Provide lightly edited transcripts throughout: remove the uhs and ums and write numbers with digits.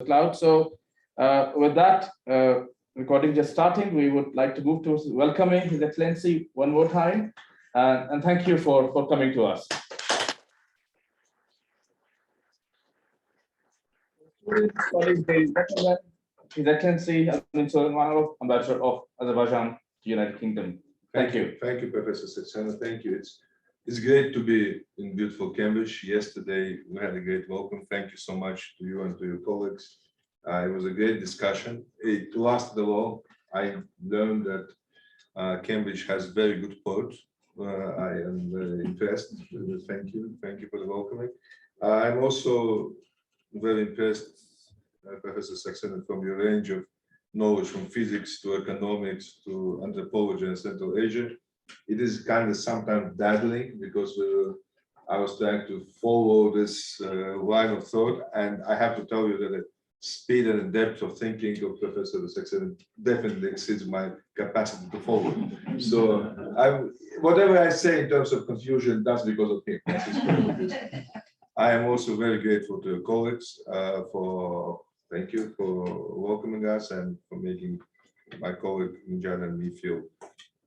cloud. So with that, recording just starting, we would like to move to welcoming His Excellency one more time. And thank you for coming to us. His Excellency Suleymanov, Ambassador of Azerbaijan to United Kingdom. Thank you. Thank you, Professor Saxena. Thank you. It's great to be in beautiful Cambridge. Yesterday, we had a great welcome. Thank you so much to you and to your colleagues. It was a great discussion. It lasted a long. I learned that Cambridge has very good poets. I am very impressed. Thank you. Thank you for the welcoming. I'm also very impressed, Professor Saxena, from your range of knowledge from physics to economics to anthropology and Central Asia. It is kind of sometimes dazzling because I was trying to follow this line of thought, and I have to tell you that the speed and the depth of thinking of Professor Saxena definitely exceeds my capacity to follow. So whatever I say in terms of confusion, that's because of him. I am also very grateful to your colleagues thank you for welcoming us and for making my colleague Injan and me feel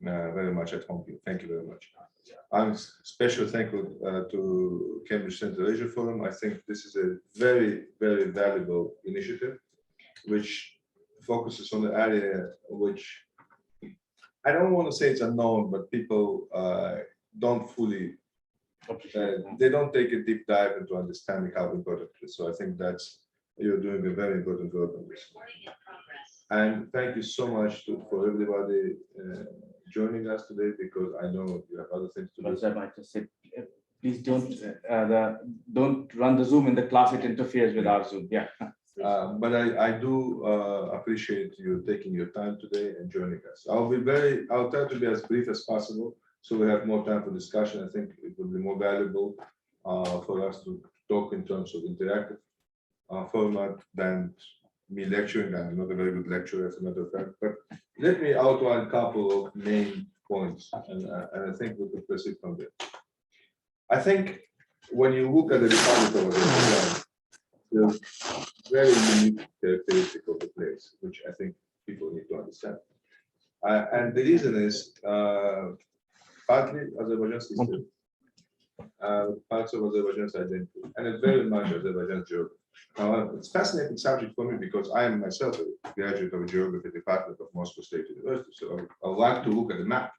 very much at home here. Thank you very much. I'm especially thankful to Cambridge Central Asia Forum. I think this is a very, very valuable initiative, which focuses on the area which I don't want to say it's unknown, but people don't fully, they don't take a deep dive into understanding how important it is. So I think you're doing a very important work on this. And thank you so much for everybody joining us today, because I know you have other things to do. I might just say, please don't run the Zoom in the class. It interferes with our Zoom. Yeah. But I do appreciate you taking your time today and joining us. I'll try to be as brief as possible, so we have more time for discussion. I think it would be more valuable for us to talk in terms of interactive format than me lecturing. I'm not a very good lecturer, as a matter of fact, but let me outline a couple of main points, and I think we could proceed from there. I think when you look at the Republic of Azerbaijan, there's very unique characteristic of the place, which I think people need to understand. And the reason is partly Azerbaijan's history, parts of Azerbaijan's identity, and it's very much Azerbaijan's geography. It's a fascinating subject for me because I am myself a graduate of a geography department of Moscow State University. So I like to look at the map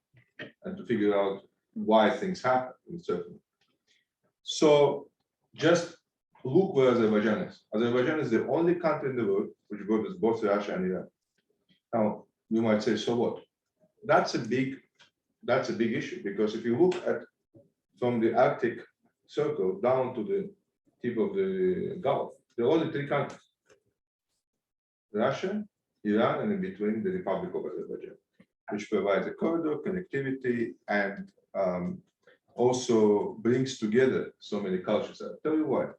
and to figure out why things happen in certain. So just look where Azerbaijan is. Azerbaijan is the only country in the world which borders both Russia and Iran. Now you might say, so what? That's a big issue, because if you look at from the Arctic Circle down to the tip of the Gulf, there are only three countries: Russia, Iran, and in between the Republic of Azerbaijan, which provides a corridor, connectivity, and also brings together so many cultures. I'll tell you why.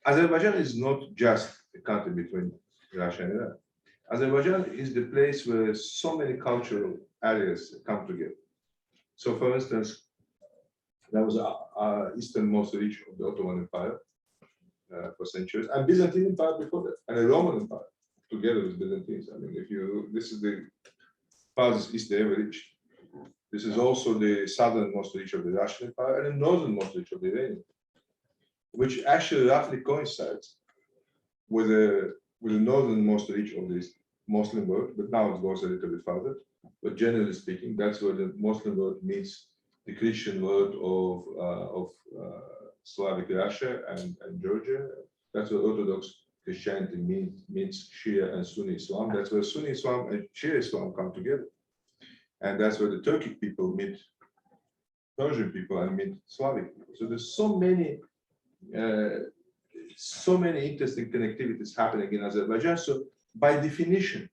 Azerbaijan is not just a country between Russia and Iran. Azerbaijan is the place where so many cultural areas come together. So, for instance, that was easternmost reach of the Ottoman Empire for centuries, and Byzantine Empire before that, and the Roman Empire together with Byzantines. I mean, this is the farthest east they ever reached. This is also the southernmost reach of the Russian Empire and the northernmost reach of the Iranian, which actually roughly coincides with the northernmost reach of the Muslim world, but now it goes a little bit further. But generally speaking, that's where the Muslim world meets the Christian world of Slavic Russia and Georgia. That's where Orthodox Christianity meets Shia and Sunni Islam. That's where Sunni Islam and Shia Islam come together. And that's where the Turkic people meet Persian people and meet Slavic people. So there's so many interesting connectivities happening in Azerbaijan. So by definition,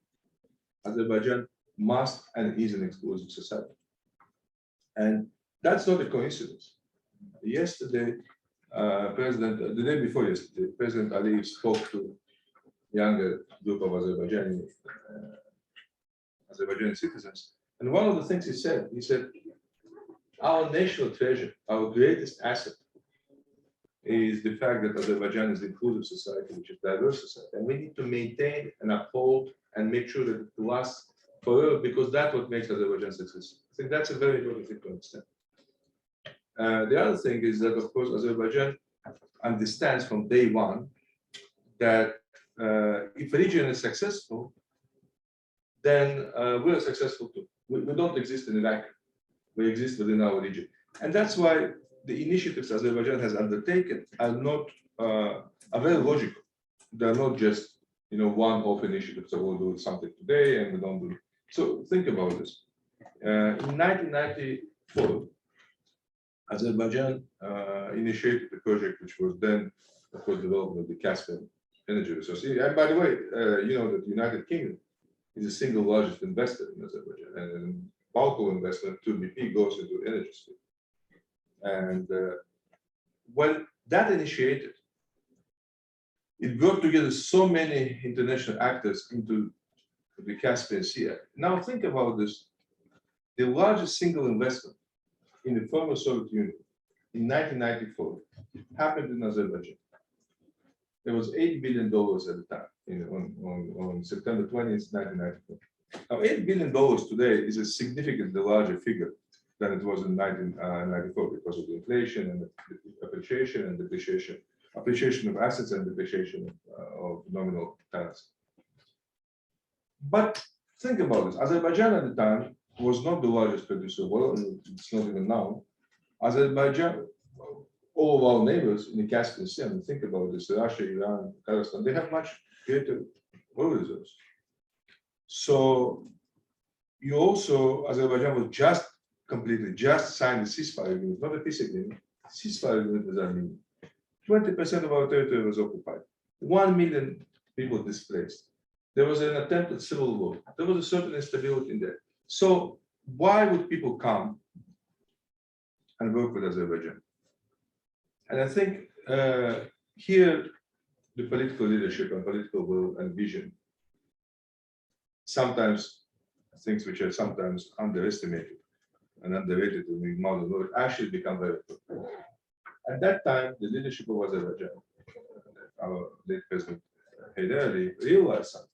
Azerbaijan must and is an exclusive society. And that's not a coincidence. Yesterday, the day before yesterday, President Aliyev spoke to a younger group of Azerbaijani citizens. And one of the things he said, our national treasure, our greatest asset is the fact that Azerbaijan is an inclusive society, which is diverse society. And we need to maintain and uphold and make sure that it lasts forever, because that's what makes Azerbaijan successful. I think that's a very important thing to understand. The other thing is that, of course, Azerbaijan understands from day one that if a region is successful, then we're successful too. We don't exist in a vacuum. We exist within our region. And that's why the initiatives Azerbaijan has undertaken are not are very logical. They're not just one-off initiatives. So we'll do something today and we don't do it. So think about this. In 1994, Azerbaijan initiated a project which was then, of course, development of the Caspian energy resource. And by the way, you know that the United Kingdom is the single largest investor in Azerbaijan, and bulk of investment to BP goes into energy sphere. And when that initiated, it brought together so many international actors into the Caspian Sea. Now think about this: the largest single investment in the former Soviet Union in 1994 happened in Azerbaijan. It was $8 billion at the time, on September 20th, 1994. Now, $8 billion today is a significantly larger figure than it was in 1994 because of the inflation and the appreciation and depreciation, appreciation of assets and depreciation of nominal currency. But think about this: Azerbaijan at the time was not the largest producer of oil, and it's not even now. Azerbaijan, all of our neighbors in the Caspian Sea, and think about this: Russia, Iran, Kazakhstan, they have much greater oil reserves. So you also, Azerbaijan was just signed the ceasefire agreement, not a peace agreement. Ceasefire agreement with Armenia. 20% of our territory was occupied. 1 million people displaced. There was an attempted civil war. There was a certain instability in there. So why would people come and work with Azerbaijan? And I think here, the political leadership and political will and vision, sometimes things which are sometimes underestimated and underrated in the modern world, actually become very important. At that time, the leadership of Azerbaijan, our late President Haydari, realized something.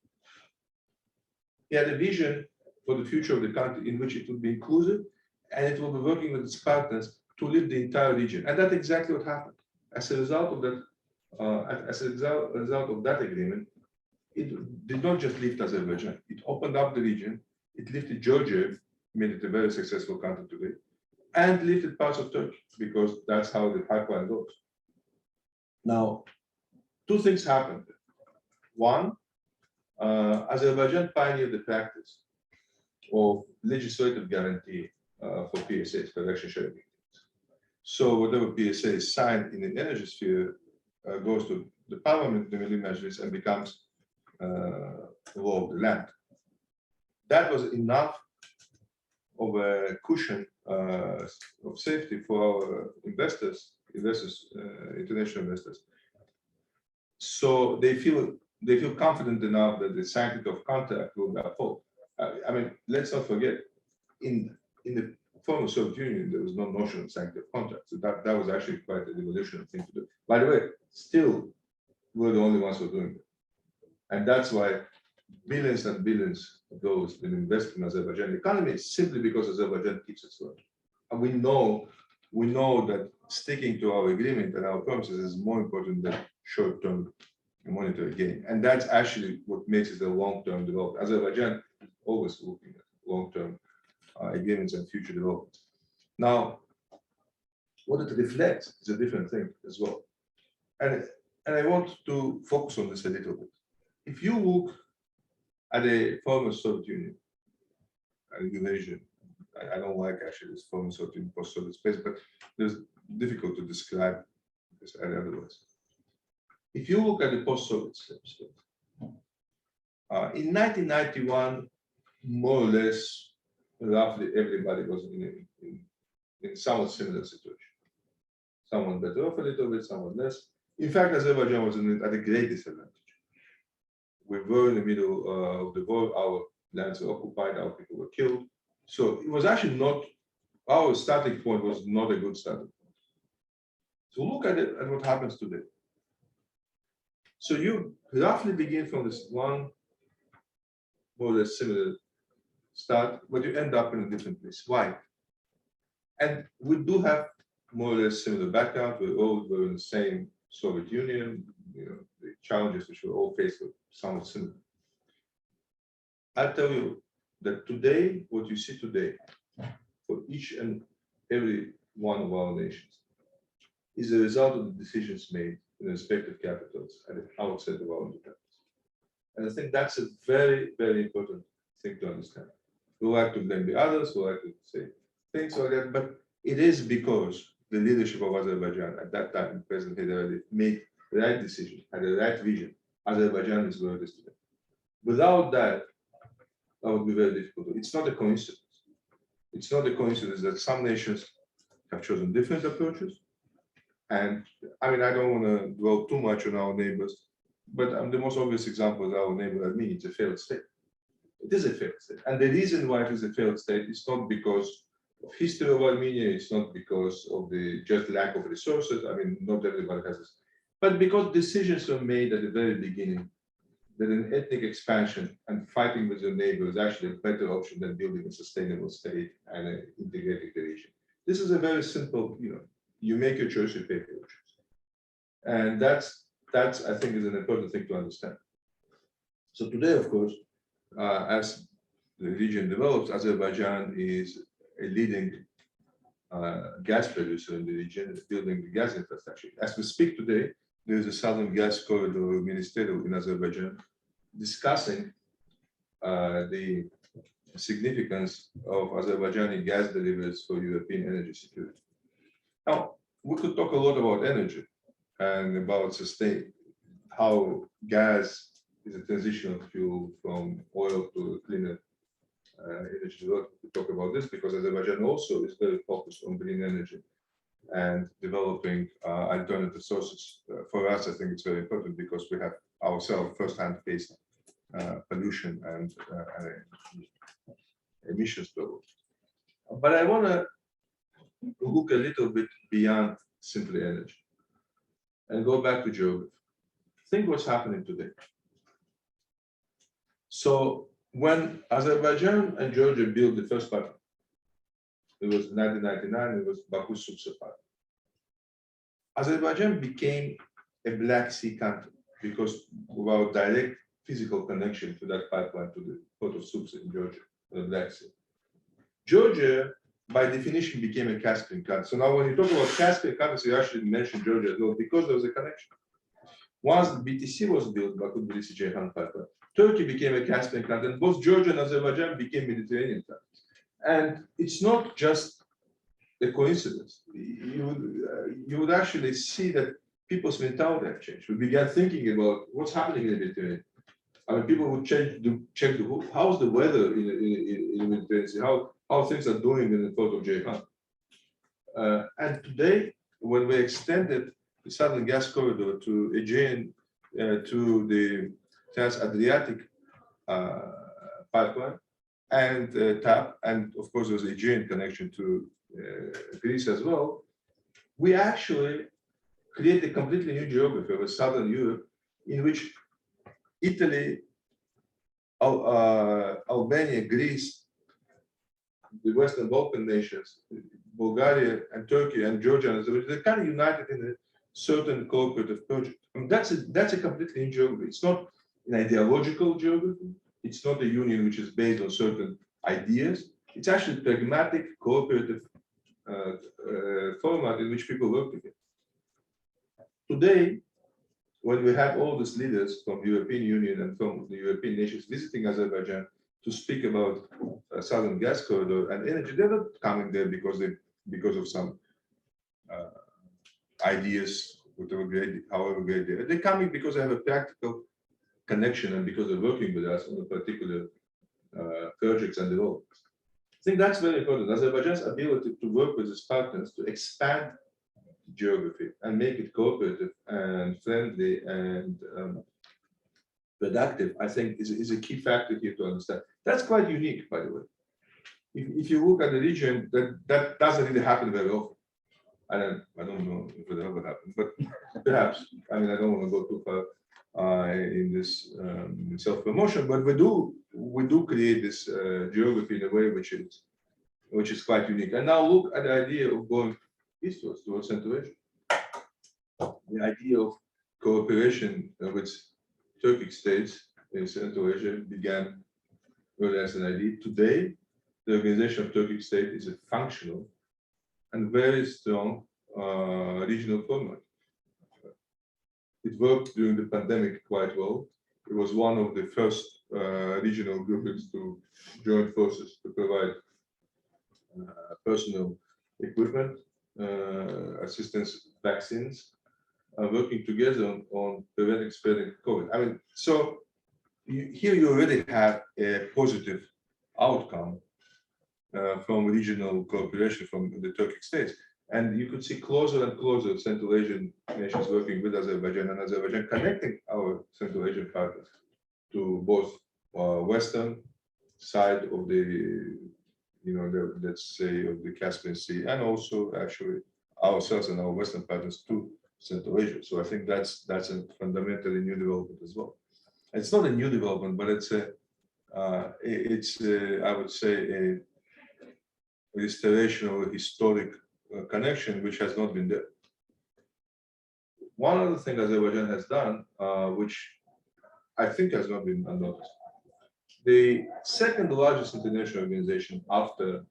He had a vision for the future of the country in which it would be inclusive and it will be working with its partners to lift the entire region. And that's exactly what happened. As a result of that, result of that agreement, it did not just lift Azerbaijan, it opened up the region, it lifted Georgia, made it a very successful country today, and lifted parts of Turkey, because that's how the pipeline goes. Now, two things happened. One, Azerbaijan pioneered the practice of legislative guarantee for PSAs, production sharing agreements. So whatever PSA is signed in the energy sphere goes to the parliament, the Milli Majlis, and becomes law of the land. That was enough of a cushion of safety for our investors, international investors. So they feel confident enough that the sanctity of contract will be upheld. I mean, let's not forget, in the former Soviet Union, there was no notion of sanctity of contract. So that was actually quite a revolutionary thing to do. By the way, still, we're the only ones who are doing it. And that's why billions and billions of dollars been invested in Azerbaijan economy, simply because Azerbaijan keeps its word. And we know that sticking to our agreement and our promises is more important than short-term monetary gain. And that's actually what makes it a long-term development. Azerbaijan is always looking at long-term agreements and future developments. Now, what it reflects is a different thing as well. And I want to focus on this a little bit. If you look at the former Soviet Union and Eurasia, I don't like actually this former Soviet Union, post-Soviet space, but it's difficult to describe this otherwise. If you look at the post-Soviet space, in 1991, more or less, roughly everybody was in somewhat similar situation. Someone better off a little bit, someone less. In fact, Azerbaijan was at a great disadvantage. We were in the middle of the war, our lands were occupied, our people were killed. So it was actually not, our starting point was not a good starting point. So look at it, at what happens today. So you roughly begin from this one more or less similar start, but you end up in a different place. Why? And we do have more or less similar background. We all were in the same Soviet Union. You know, the challenges which we all face were somewhat similar. I'll tell you that today, what you see today, for each and every one of our nations, is a result of the decisions made in respective capitals at the outset of our independence. And I think that's a very, very important thing to understand. We like to blame the others, we like to say things like that, but it is because the leadership of Azerbaijan at that time, President Haidarali, made the right decision, had the right vision. Azerbaijan is where it is today. Without that, that would be very difficult. It's not a coincidence. It's not a coincidence that some nations have chosen different approaches. And I mean, I don't want to dwell too much on our neighbors, but the most obvious example is our neighbor Armenia. It's a failed state. It is a failed state. And the reason why it is a failed state is not because of history of Armenia, it's not because of the just lack of resources. I mean, not everybody has this, but because decisions were made at the very beginning that an ethnic expansion and fighting with your neighbor is actually a better option than building a sustainable state and integrating the region. This is a very simple, you make your choice, you pay for your choice. And that's I think is an important thing to understand. So today, of course, as the region develops, Azerbaijan is a leading gas producer in the region, building the gas infrastructure. As we speak today, there is a southern gas corridor ministerial in Azerbaijan discussing the significance of Azerbaijani gas deliveries for European energy security. Now, we could talk a lot about energy and about how gas is a transitional fuel from oil to cleaner energy development. We talk about this because Azerbaijan also is very focused on green energy and developing alternative sources. For us, I think it's very important because we have ourselves firsthand faced pollution and emissions problems. But I want to look a little bit beyond simply energy and go back to geography. Think what's happening today. So when Azerbaijan and Georgia built the first pipeline, it was 1999, it was Baku-Supsa pipeline. Azerbaijan became a Black Sea country because of our direct physical connection to that pipeline to the port of Supsa in Georgia, the Black Sea. Georgia, by definition, became a Caspian country. So now when you talk about Caspian countries, you actually mention Georgia as well because there was a connection. Once the BTC was built, Baku-Tbilisi-Ceyhan pipeline, Turkey became a Caspian country, and both Georgia and Azerbaijan became Mediterranean countries. And it's not just a coincidence. You would actually see that people's mentality have changed. We began thinking about what's happening in the Mediterranean. I mean, people would check how's the weather in the Mediterranean, how things are doing in the port of Ceyhan. And today, when we extended the southern gas corridor to Aegean, to the Trans-Adriatic pipeline and TAP, and of course there's Aegean connection to Greece as well, we actually create a completely new geography of southern Europe in which Italy, Albania, Greece, the Western Balkan nations, Bulgaria and Turkey and Georgia and Azerbaijan, they're kind of united in a certain cooperative project. I mean, that's a completely new geography. It's not an ideological geography. It's not a union which is based on certain ideas. It's actually a pragmatic, cooperative format in which people work together. Today, when we have all these leaders from the European Union and from the European nations visiting Azerbaijan to speak about a southern gas corridor and energy, they're not coming there because of some ideas, however great they are. They're coming because they have a practical connection and because they're working with us on a particular projects and developments. I think that's very important. Azerbaijan's ability to work with its partners to expand geography and make it cooperative and friendly and productive, I think is a key factor here to understand. That's quite unique, by the way. If you look at the region, that doesn't really happen very often. I don't know if it ever happened, but perhaps. I mean, I don't want to go too far in this self-promotion, but we do create this geography in a way which is quite unique. And now look at the idea of going eastwards towards Central Asia. The idea of cooperation with Turkic states in Central Asia began really as an idea. Today, the organization of Turkic state is a functional and very strong regional format. It worked during the pandemic quite well. It was one of the first regional groups to join forces to provide personal equipment, assistance, vaccines, working together on preventing spreading COVID. I mean, so here you already have a positive outcome from regional cooperation from the Turkic states. And you could see closer and closer Central Asian nations working with Azerbaijan, and Azerbaijan connecting our Central Asian partners to both Western side of the, let's say, of the Caspian Sea, and also actually ourselves and our Western partners to Central Asia. So I think that's a fundamentally new development as well. It's not a new development, but it's I would say a restoration of a historic connection which has not been there. One other thing Azerbaijan has done, which I think has not been unnoticed, the second largest international organization after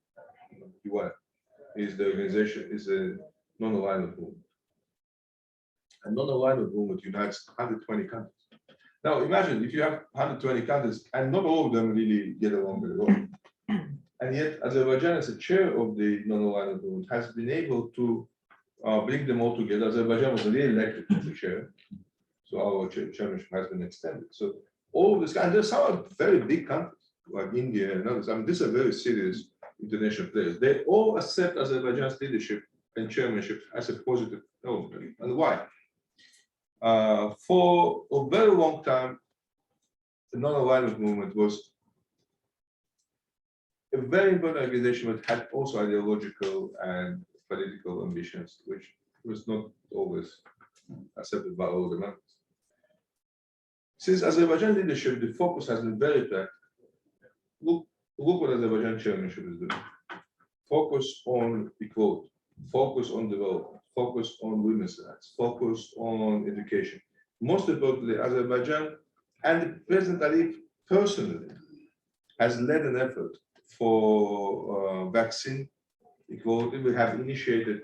UN is a non-alignment movement. And non-alignment movement unites 120 countries. Now imagine if you have 120 countries and not all of them really get along very well. And yet Azerbaijan, as a chair of the non-alignment movement, has been able to bring them all together. Azerbaijan was re-elected as the chair, so our chairmanship has been extended. So all of this, and there's some very big countries like India and others. I mean, these are very serious international players. They all accept Azerbaijan's leadership and chairmanship as a positive element. And why? For a very long time, the non-alignment movement was a very important organization, but had also ideological and political ambitions, which was not always accepted by all the members. Since Azerbaijan leadership, the focus has been very practical. Look what Azerbaijan chairmanship is doing. Focus on equality, focus on development, focus on women's rights, focus on education. Most importantly, Azerbaijan and President Aliyev personally has led an effort for vaccine equality. We have initiated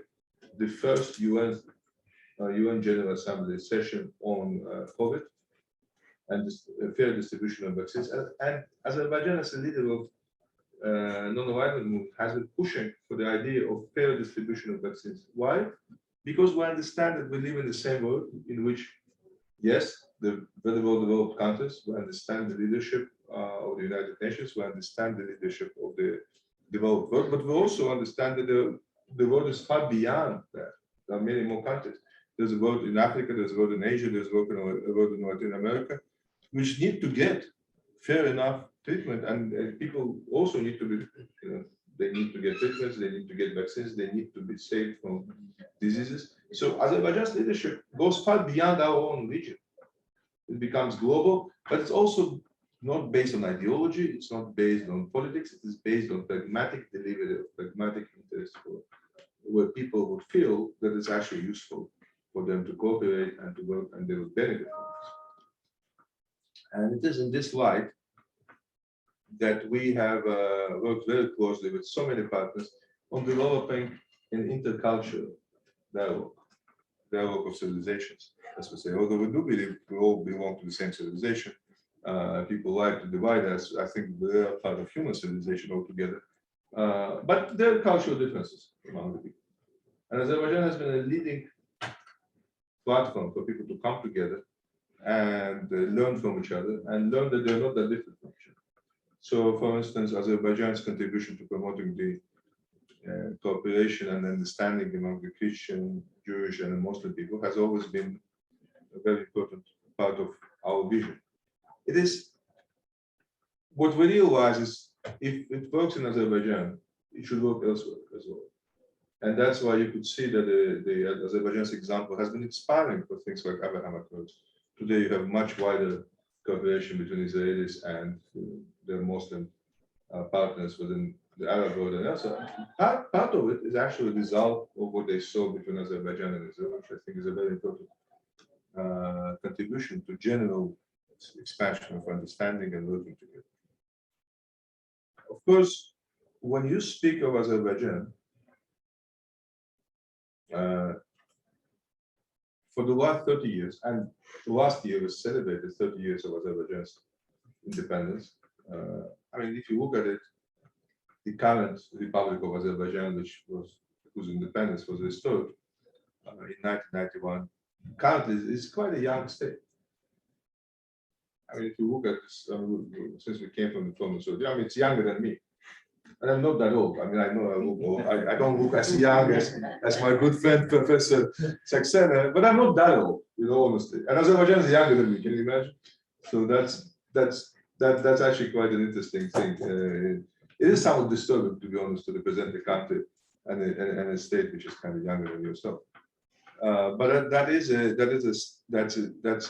the first UN General Assembly session on COVID and fair distribution of vaccines. And Azerbaijan, as a leader of non-alignment movement, has been pushing for the idea of fair distribution of vaccines. Why? Because we understand that we live in the same world in which, yes, the very well-developed countries, we understand the leadership of the United Nations, we understand the leadership of the developed world, but we also understand that the world is far beyond that. There are many more countries. There's a world in Africa, there's a world in Asia, there's a world in Latin America, which need to get fair enough treatment, and people also need to be, they need to get treatments, they need to get vaccines, they need to be saved from diseases. So Azerbaijan's leadership goes far beyond our own region. It becomes global, but it's also not based on ideology, it's not based on politics, it is based on pragmatic delivery of pragmatic interests where people would feel that it's actually useful for them to cooperate and to work, and they will benefit from this. And it is in this light that we have worked very closely with so many partners on developing an intercultural dialogue of civilizations, as we say. Although we do believe we all belong to the same civilization, people like to divide us. I think we are part of human civilization altogether, but there are cultural differences among the people. And Azerbaijan has been a leading platform for people to come together and learn from each other and learn that they're not that different from each other. So, for instance, Azerbaijan's contribution to promoting the cooperation and understanding among the Christian, Jewish, and Muslim people has always been a very important part of our vision. It is what we realize is if it works in Azerbaijan, it should work elsewhere as well. And that's why you could see that the Azerbaijan's example has been inspiring for things like Abraham Accords. Today, you have much wider cooperation between Israelis and their Muslim partners within the Arab world. And also, part of it is actually a result of what they saw between Azerbaijan and Israel, which I think is a very important contribution to general expansion of understanding and working together. Of course, when you speak of Azerbaijan, for the last 30 years, and last year was celebrated 30 years of Azerbaijan's independence. I mean, if you look at it, the current Republic of Azerbaijan, whose independence was restored in 1991, currently is quite a young state. I mean, if you look at this, since we came from the former Soviet, I mean, it's younger than me. And I'm not that old. I mean, I know I look old. I don't look as young as my good friend, Professor Saxena, but I'm not that old, honestly. And Azerbaijan is younger than me, can you imagine? So that's actually quite an interesting thing. It is somewhat disturbing, to be honest, to represent the country and a state which is kind of younger than yourself. But that's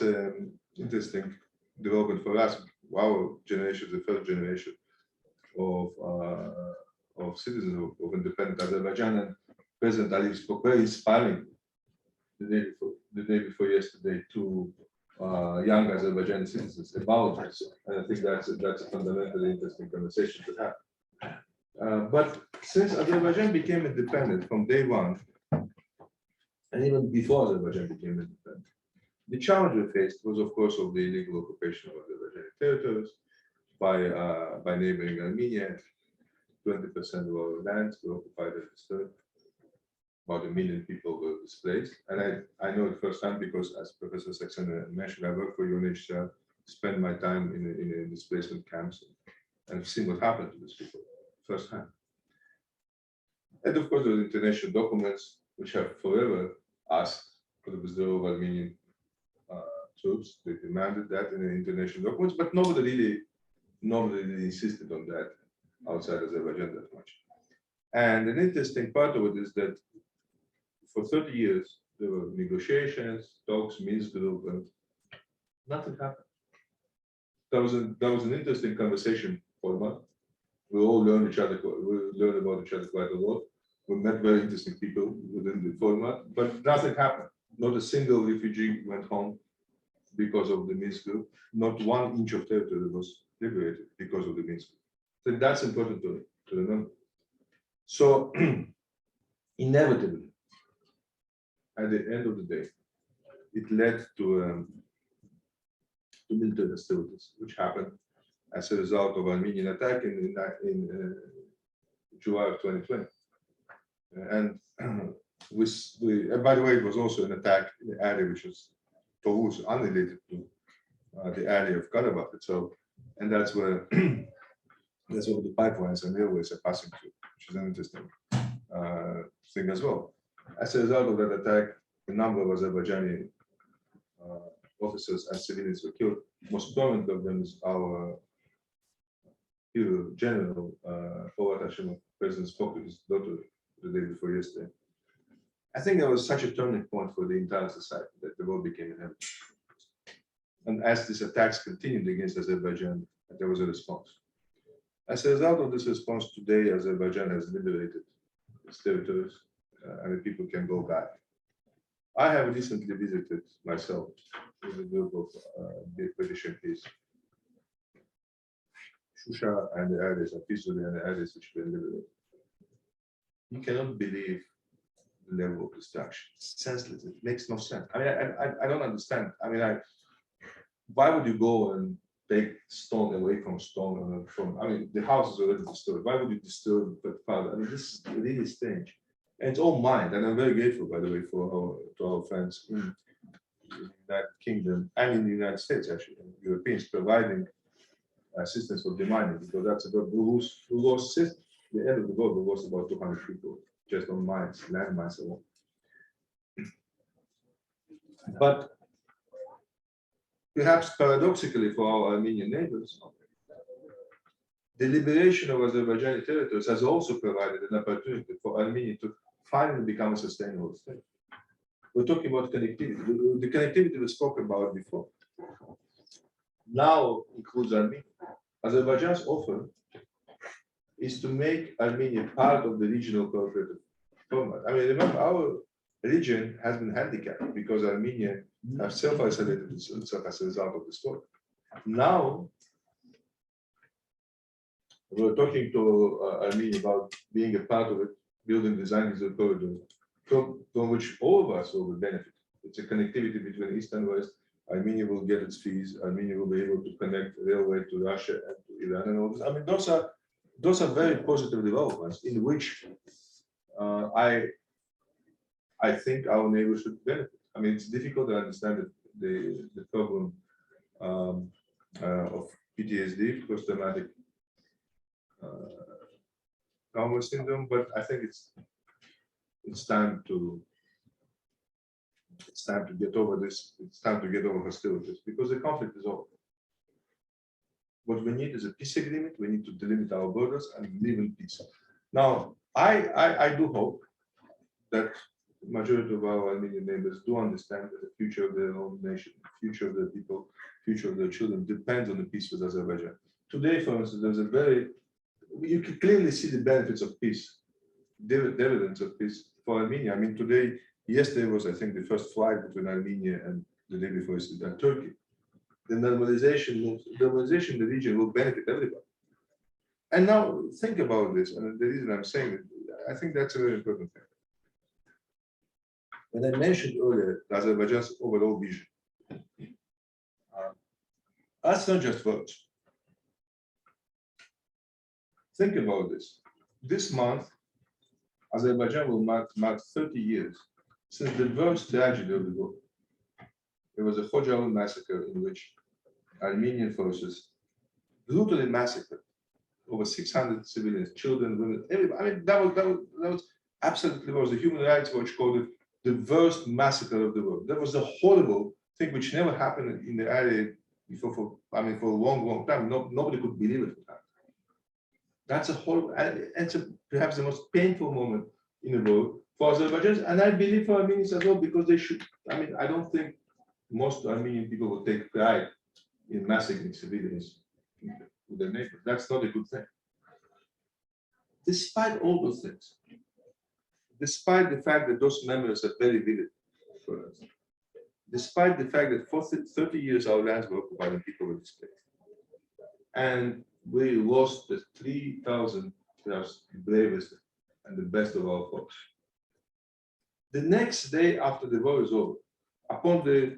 an interesting development for us. Our generation, the first generation of citizens of independent Azerbaijan, and President Ali spoke very inspiring the day before yesterday to young Azerbaijani citizens about this. And I think that's a fundamentally interesting conversation to have. But since Azerbaijan became independent from day one, and even before Azerbaijan became independent, the challenge we faced was, of course, of the illegal occupation of Azerbaijani territories by neighboring Armenia. 20% of our lands were occupied and disturbed. About 1 million people were displaced. And I know it firsthand because, as Professor Saxena mentioned, I work for UNHCR, spend my time in displacement camps, and I've seen what happened to these people firsthand. And of course, there are international documents which have forever asked for the withdrawal of Armenian troops. They demanded that in the international documents, but nobody really insisted on that outside Azerbaijan that much. And an interesting part of it is that for 30 years, there were negotiations, talks, Minsk group, and nothing happened. That was an interesting conversation format. We all learned about each other quite a lot. We met very interesting people within the format, but nothing happened. Not a single refugee went home because of the Minsk group. Not 1 inch of territory was liberated because of the Minsk group. So that's important to remember. So inevitably, at the end of the day, it led to military hostilities, which happened as a result of Armenian attack in July of 2020. And by the way, it was also an attack in the area which was unrelated to the area of Karabakh itself, and that's where the pipelines and railways are passing through, which is an interesting thing as well. As a result of that attack, a number of Azerbaijani officers and civilians were killed. Most prominent of them is our hero, General Polat Hashimov. President spoke to his daughter the day before yesterday. I think there was such a turning point for the entire society that the war became inevitable. And as these attacks continued against Azerbaijan, there was a response. As a result of this response, today Azerbaijan has liberated its territories and the people can go back. I have recently visited myself with a group of the British MPs, Shusha and the areas of Fizuli and the areas which have been liberated. You cannot believe the level of destruction. It's senseless. It makes no sense. I mean, I don't understand. I mean, why would you go and take stone away from stone? I mean, the house is already destroyed. Why would you disturb that further? I mean, this is really strange. And it's all mined. And I'm very grateful, by the way, to our friends in the United Kingdom and in the United States, actually, and Europeans providing assistance for demining, because that's about we lost the end of the war, we lost about 200 people just on mines, land mines alone. But perhaps paradoxically for our Armenian neighbors, the liberation of Azerbaijani territories has also provided an opportunity for Armenia to finally become a sustainable state. We're talking about connectivity. The connectivity we spoke about before now includes Armenia. Azerbaijan's offer is to make Armenia part of the regional cooperative format. I mean, remember, our region has been handicapped because Armenia has self-isolated itself as a result of this war. Now, we're talking to Armenia about being a part of it, building, designing the corridor, from which all of us will benefit. It's a connectivity between East and West. Armenia will get its fees. Armenia will be able to connect railway to Russia and to Iran and all this. I mean, those are very positive developments in which I think our neighbors should benefit. I mean, it's difficult to understand the problem of PTSD, post-traumatic trauma syndrome, but I think it's time to get over this. It's time to get over hostilities because the conflict is over. What we need is a peace agreement. We need to delimit our borders and live in peace. Now, I do hope that the majority of our Armenian neighbors do understand that the future of their own nation, the future of their people, future of their children depends on the peace with Azerbaijan. Today, for instance, you can clearly see the benefits of peace, dividends of peace for Armenia. I mean, yesterday was, I think, the first flight between Armenia and the day before and Turkey. The normalization in the region will benefit everybody. And now think about this, and the reason I'm saying it, I think that's a very important thing. When I mentioned earlier Azerbaijan's overall vision, that's not just words. Think about this. This month, Azerbaijan will mark 30 years since the worst tragedy of the war. There was a Khojalı massacre in which Armenian forces brutally massacred over 600 civilians, children, women, everybody. I mean, that was absolutely was. The Human Rights Watch called it the worst massacre of the world. That was a horrible thing which never happened in the area before. For a long time. Nobody could believe it. That's a horrible, and it's perhaps the most painful moment in the world for Azerbaijan, and I believe for Armenians as well, because they should. I mean, I don't think most Armenian people will take pride in massacring civilians with their neighbors. That's not a good thing. Despite all those things, despite the fact that those memories are very vivid for us, despite the fact that for 30 years our lands were occupied and people were displaced, and we lost the 3,000 perhaps bravest and the best of our folks. The next day after the war is over, upon the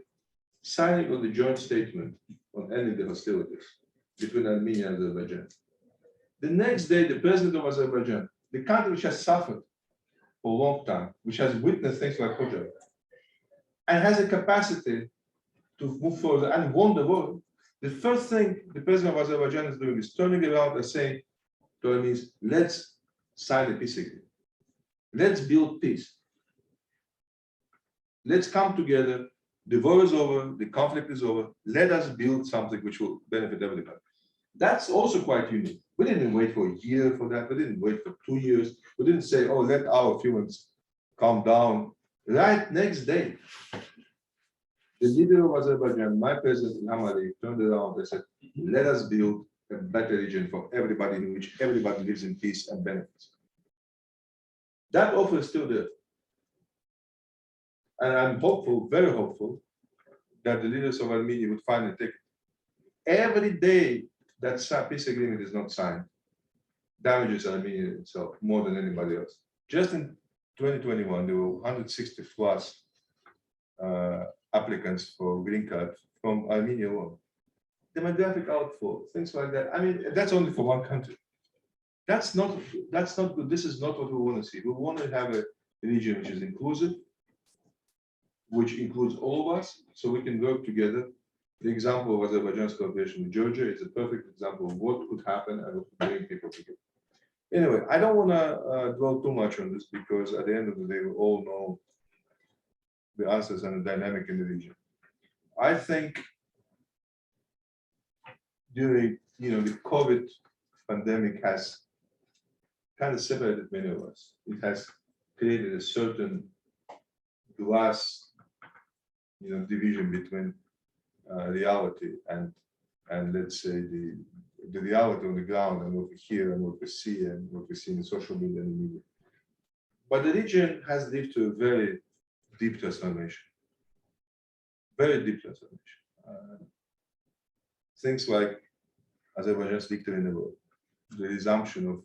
signing of the joint statement on ending the hostilities between Armenia and Azerbaijan, the next day the president of Azerbaijan, the country which has suffered for a long time, which has witnessed things like Khojalı, and has a capacity to move forward and won the war, the first thing the president of Azerbaijan is doing is turning around and saying to Armenians, let's sign a peace agreement. Let's build peace. Let's come together. The war is over, the conflict is over. Let us build something which will benefit everybody. That's also quite unique. We didn't wait for a year for that. We didn't wait for 2 years. We didn't say, oh, let our feelings calm down. Right next day, the leader of Azerbaijan, my president Ilham Aliyev, turned around and said, let us build a better region for everybody in which everybody lives in peace and benefits. That offer is still there. And I'm hopeful, very hopeful, that the leaders of Armenia would finally take it. Every day that peace agreement is not signed damages Armenia itself more than anybody else. Just in 2021, there were 160 plus applicants for green card from Armenia alone. Demographic outflow, things like that. I mean, that's only for one country. That's not good. This is not what we want to see. We want to have a region which is inclusive, which includes all of us, so we can work together. The example of Azerbaijan's cooperation with Georgia is a perfect example of what could happen and what could bring people together. Anyway, I don't want to dwell too much on this because at the end of the day, we all know the answers and the dynamic in the region. I think during, the COVID pandemic has kind of separated many of us. It has created a certain glass, division between reality and let's say the reality on the ground and what we hear and what we see and what we see in social media and the media. But the region has lived through a very deep transformation, very deep transformation. Things like Azerbaijan's victory in the world, the resumption of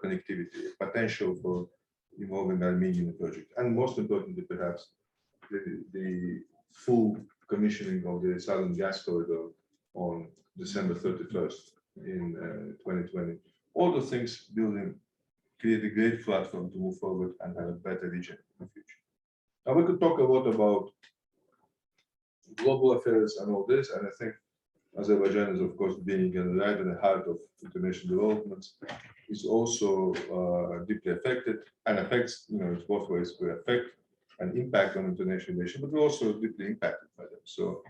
connectivity, potential for involving Armenia in the project, and most importantly, perhaps, the full commissioning of the Southern Gas Corridor on December 31st in 2020. All those things create a great platform to move forward and have a better region in the future. Now, we could talk a lot about global affairs and all this, and I think Azerbaijan is, of course, being right in the heart of international developments, is also deeply affected and affects, it's both ways. We affect and impact on international relations, but we're also deeply impacted by them. So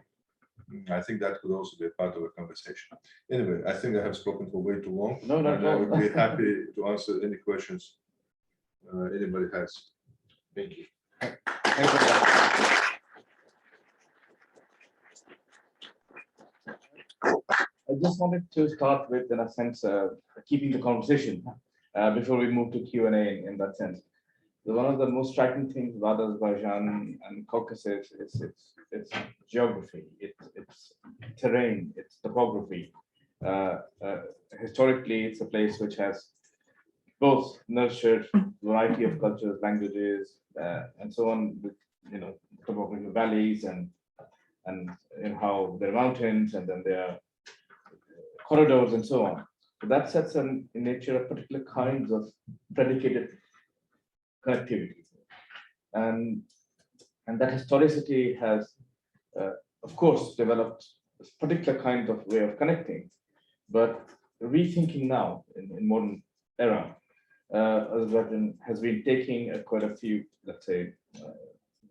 I think that could also be a part of the conversation. Anyway, I think I have spoken for way too long. No, not and I would be happy to answer any questions anybody has. Thank you. Thank you. I just wanted to start with, in a sense, keeping the conversation before we move to Q&A in that sense. So one of the most striking things about Azerbaijan and Caucasus is its geography, its terrain, its topography. Historically, it's a place which has both nurtured a variety of cultures, languages, and so on, with topographical valleys and how there are mountains and then there are corridors and so on. So that sets in nature of particular kinds of predicated connectivity. And that historicity has, of course, developed this particular kind of way of connecting. But rethinking now in modern era, Azerbaijan has been taking quite a few, let's say,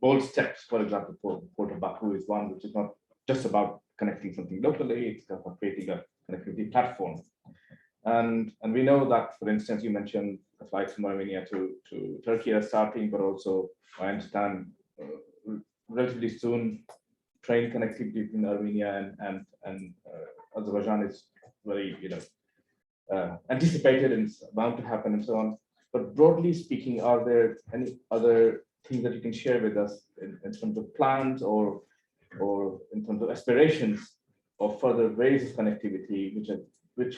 bold steps. For example, Port of Baku is one, which is not just about connecting something locally, it's about creating a connectivity platform. And we know that, for instance, you mentioned the flights from Armenia to Turkey are starting, but also, I understand, relatively soon, train connectivity between Armenia and Azerbaijan is very, anticipated and bound to happen and so on. But broadly speaking, are there any other things that you can share with us in terms of plans or in terms of aspirations of further ways of connectivity, which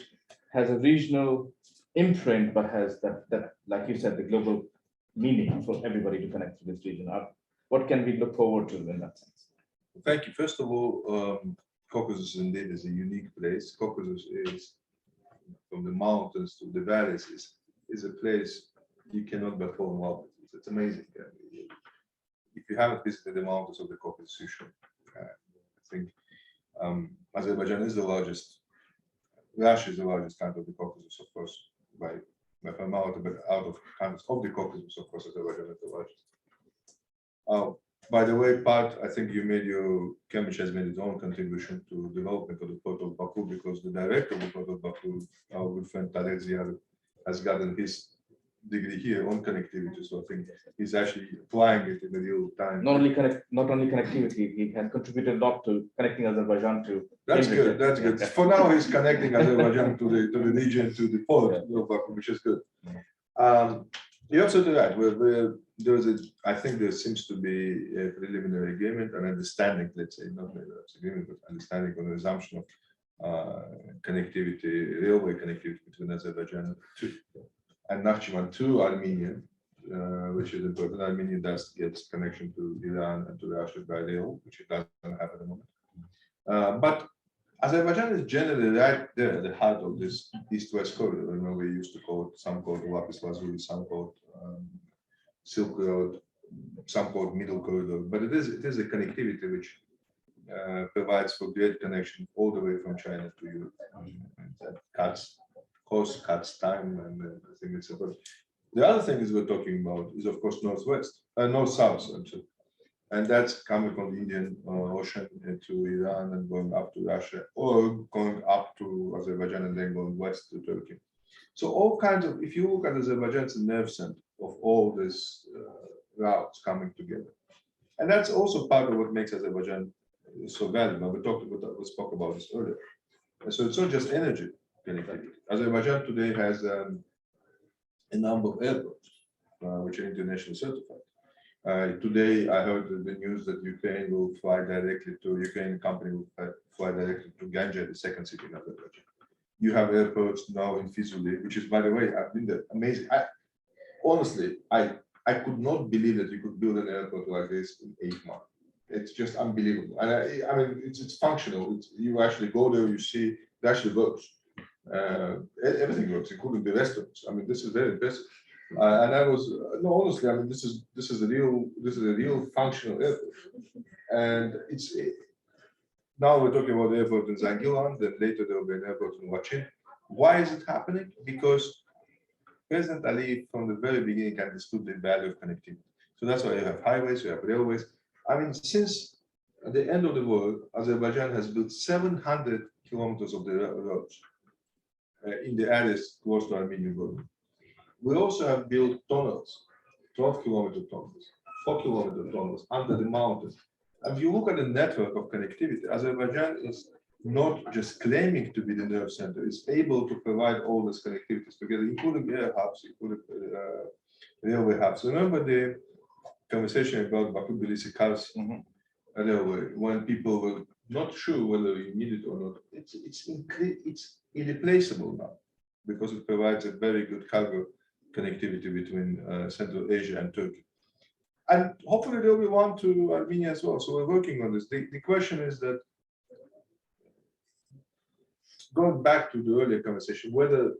has a regional imprint, but has that, like you said, the global meaning for everybody to connect to this region? What can we look forward to in that sense? Thank you. First of all, Caucasus indeed is a unique place. Caucasus is, from the mountains to the valleys, is a place you cannot but fall in love with. It's amazing. If you haven't visited the mountains of the Caucasus, you should. I think Azerbaijan is the largest. Russia is the largest country of the Caucasus, of course, by amount, but out of countries of the Caucasus, of course, Azerbaijan is the largest. By the way, I think Cambridge has made its own contribution to development of the Port of Baku, because the director of the Port of Baku, our good friend Tarek Ziad, has gotten his degree here on connectivity. So I think he's actually applying it in the real time. Not only connectivity, he has contributed a lot to connecting Azerbaijan to. That's Cambridge. good. That's good. For now, he's connecting Azerbaijan to the region, to the port of Baku, which is good. You're absolutely right. I think there seems to be a preliminary agreement and understanding, let's say, not maybe agreement, but understanding on the resumption of connectivity, railway connectivity between Azerbaijan and Nakhchivan to Armenia, which is important. Armenia does get connection to Iran and to Russia by rail, which it doesn't have at the moment. But Azerbaijan is generally right there at the heart of this east-west corridor. We used to call it, some call it Lapis Lazuli, some call it Silk Road, some call it Middle Corridor. But it is a connectivity which provides for great connection all the way from China to Europe. And that cuts cost, cuts time, and I think it's important. The other thing is we're talking about is, of course, north-south, and that's coming from the Indian Ocean to Iran and going up to Russia, or going up to Azerbaijan and then going west to Turkey. So all kinds of, if you look at Azerbaijan, it's a nerve center of all these routes coming together. And that's also part of what makes Azerbaijan so valuable. We spoke about this earlier. And so it's not just energy connectivity. Azerbaijan today has a number of airports which are internationally certified. Today, I heard the news that Ukraine will fly directly to, Ukrainian company will fly directly to Ganja, the second city in Azerbaijan. You have airports now in Fizuli, which is, by the way, I've been there, amazing. Honestly, I could not believe that you could build an airport like this in 8 months. It's just unbelievable. And I mean, it's functional. You actually go there, you see, it actually works. Everything works, including the restaurants. I mean, this is very impressive. And I was no, honestly, I mean, this is a real functional airport, and now we're talking about the airport in Zangilan. Then later there will be an airport in Lachin. Why is it happening? Because President Ali, from the very beginning, understood the value of connectivity. So that's why you have highways, you have railways. I mean, since the end of the war, Azerbaijan has built 700 kilometers of the roads in the areas close to Armenian border. We also have built tunnels, 12-kilometer tunnels, 4-kilometer tunnels under the mountain. And if you look at the network of connectivity, Azerbaijan is not just claiming to be the nerve center, it's able to provide all these connectivities together, including air hubs, including railway hubs. Remember the conversation about Baku-Tbilisi-Kars railway, when people were not sure whether you need it or not. It's irreplaceable now because it provides a very good cargo connectivity between Central Asia and Turkey. And hopefully there will be one to Armenia as well. So we're working on this. The question is that, going back to the earlier conversation, whether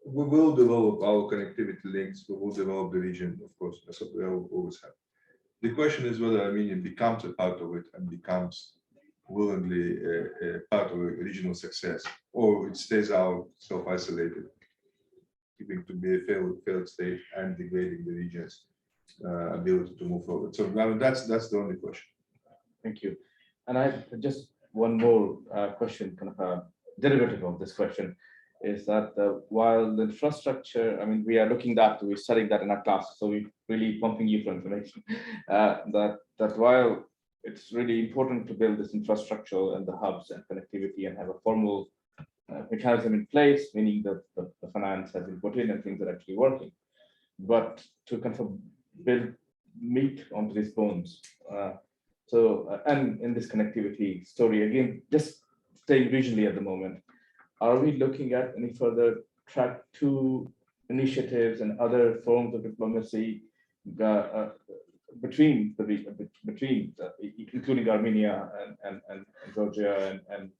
we will develop our connectivity links, we will develop the region, of course, that's what we always have. The question is whether Armenia becomes a part of it and becomes willingly a part of a regional success, or it stays out self-isolated, keeping to be a failed state and degrading the region's ability to move forward. So I mean, that's the only question. Thank you. And I just one more question, kind of a derivative of this question, is that while the infrastructure, I mean, we are looking that, we're studying that in our class, so we're really pumping you for information, that while it's really important to build this infrastructure and the hubs and connectivity and have a formal mechanism in place, meaning that the finance has been put in and things are actually working, but to kind of build meat onto these bones. And in this connectivity story, again, just staying regionally at the moment, are we looking at any further track 2 initiatives and other forms of diplomacy between including Armenia and Georgia and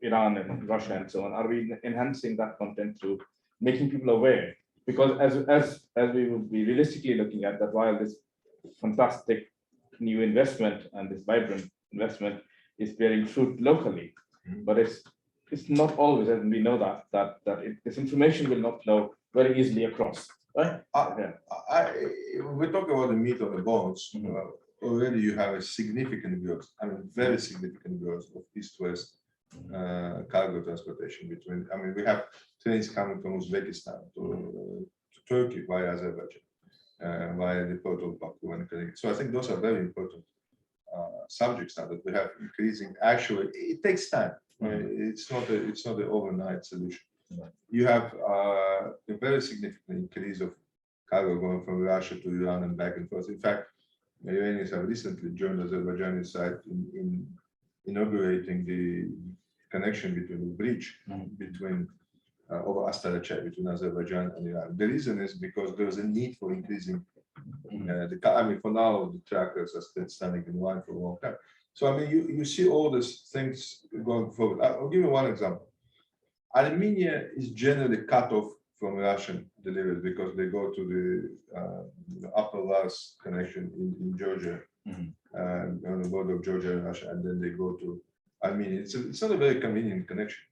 Iran and Russia and so on? Are we enhancing that content through making people aware? Because as we will be realistically looking at that, while this fantastic new investment and this vibrant investment is bearing fruit locally, but it's not always, and we know that this information will not flow very easily across. Right? We're talking about the meat on the bones. Already you have a significant growth, I mean, very significant growth of east-west cargo transportation between. I mean, we have trains coming from Uzbekistan to Turkey via Azerbaijan, via the port of Baku and connected. So I think those are very important subjects now that we have increasing. Actually, it takes time. It's not an overnight solution. You have a very significant increase of cargo going from Russia to Iran and back and forth. In fact, the Iranians have recently joined Azerbaijani side in inaugurating the connection between the bridge between over Astara between Azerbaijan and Iran. The reason is because there was a need for increasing I mean, for now the trackers are still standing in line for a long time. So I mean, you see all these things going forward. I'll give you one example. Armenia is generally cut off from Russian deliveries because they go to the upper Lars connection in Georgia, on the border of Georgia and Russia, and then they go to Armenia. It's not a very convenient connection,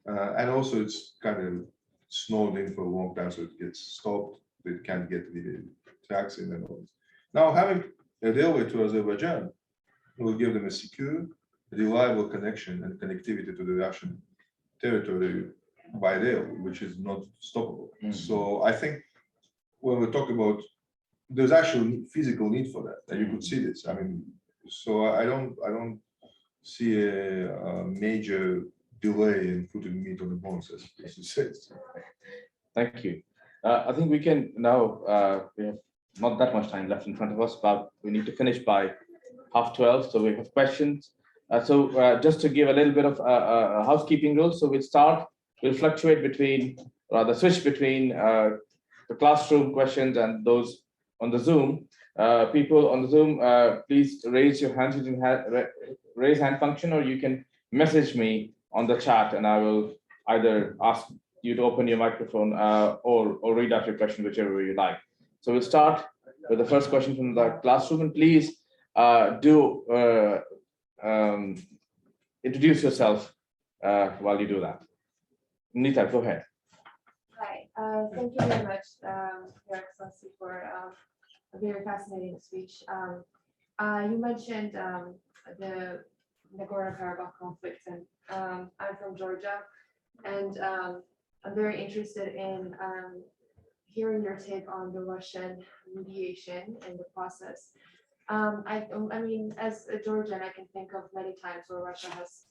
and also it's kind of snowed in for a long time, so it gets stopped. They can't get the tracks in and all this. Now having a railway to Azerbaijan will give them a secure, reliable connection and connectivity to the Russian territory by rail, which is not stoppable. Mhm. So I think when we talk about, there's actual physical need for that, and you could see this. I mean, so I don't see a major delay in putting meat on the bones, as you said. Thank you. I think we can now, we have not that much time left in front of us, but we need to finish by 12:30, so we have questions. Just to give a little bit of housekeeping rules, so we'll fluctuate between, rather switch between the classroom questions and those on the Zoom. People on the Zoom, please raise your hands using raise hand function, or you can message me on the chat and I will either ask you to open your microphone or read out your question, whichever you like. So we'll start with the first question from the classroom, and please introduce yourself while you do that. Nita, go ahead. Hi, thank you very much, Your Excellency, for a very fascinating speech. You mentioned the Nagorno-Karabakh conflict, and I'm from Georgia, and I'm very interested in hearing your take on the Russian mediation and the process. I mean, as a Georgian, I can think of many times where Russia has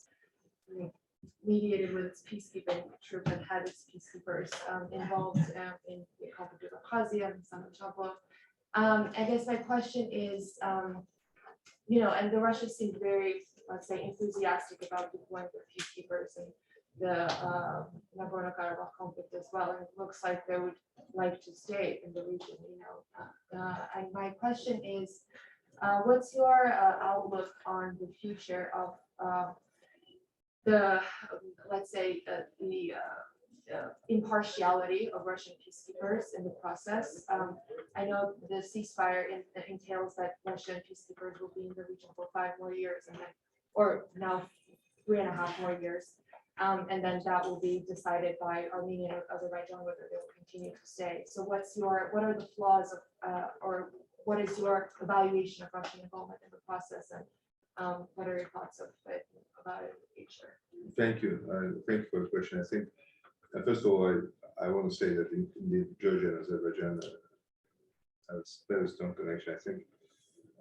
mediated with its peacekeeping troops and had its peacekeepers involved in the conflict with Abkhazia and Suleymanov. I guess my question is, and the Russians seemed very, let's say, enthusiastic about deploying the peacekeepers and the Nagorno-Karabakh conflict as well, and it looks like they would like to stay in the region. And my question is, what's your outlook on the future of the, let's say, the impartiality of Russian peacekeepers in the process? I know the ceasefire entails that Russian peacekeepers will be in the region for 5 more years, and then, or now 3.5 more years. And then that will be decided by Armenia and Azerbaijan whether they will continue to stay. So what are the flaws of, or what is your evaluation of Russian involvement in the process, and what are your thoughts about it in the future? Thank you. Thank you for the question. I think, first of all, I want to say that indeed Georgia and Azerbaijan has very strong connection. I think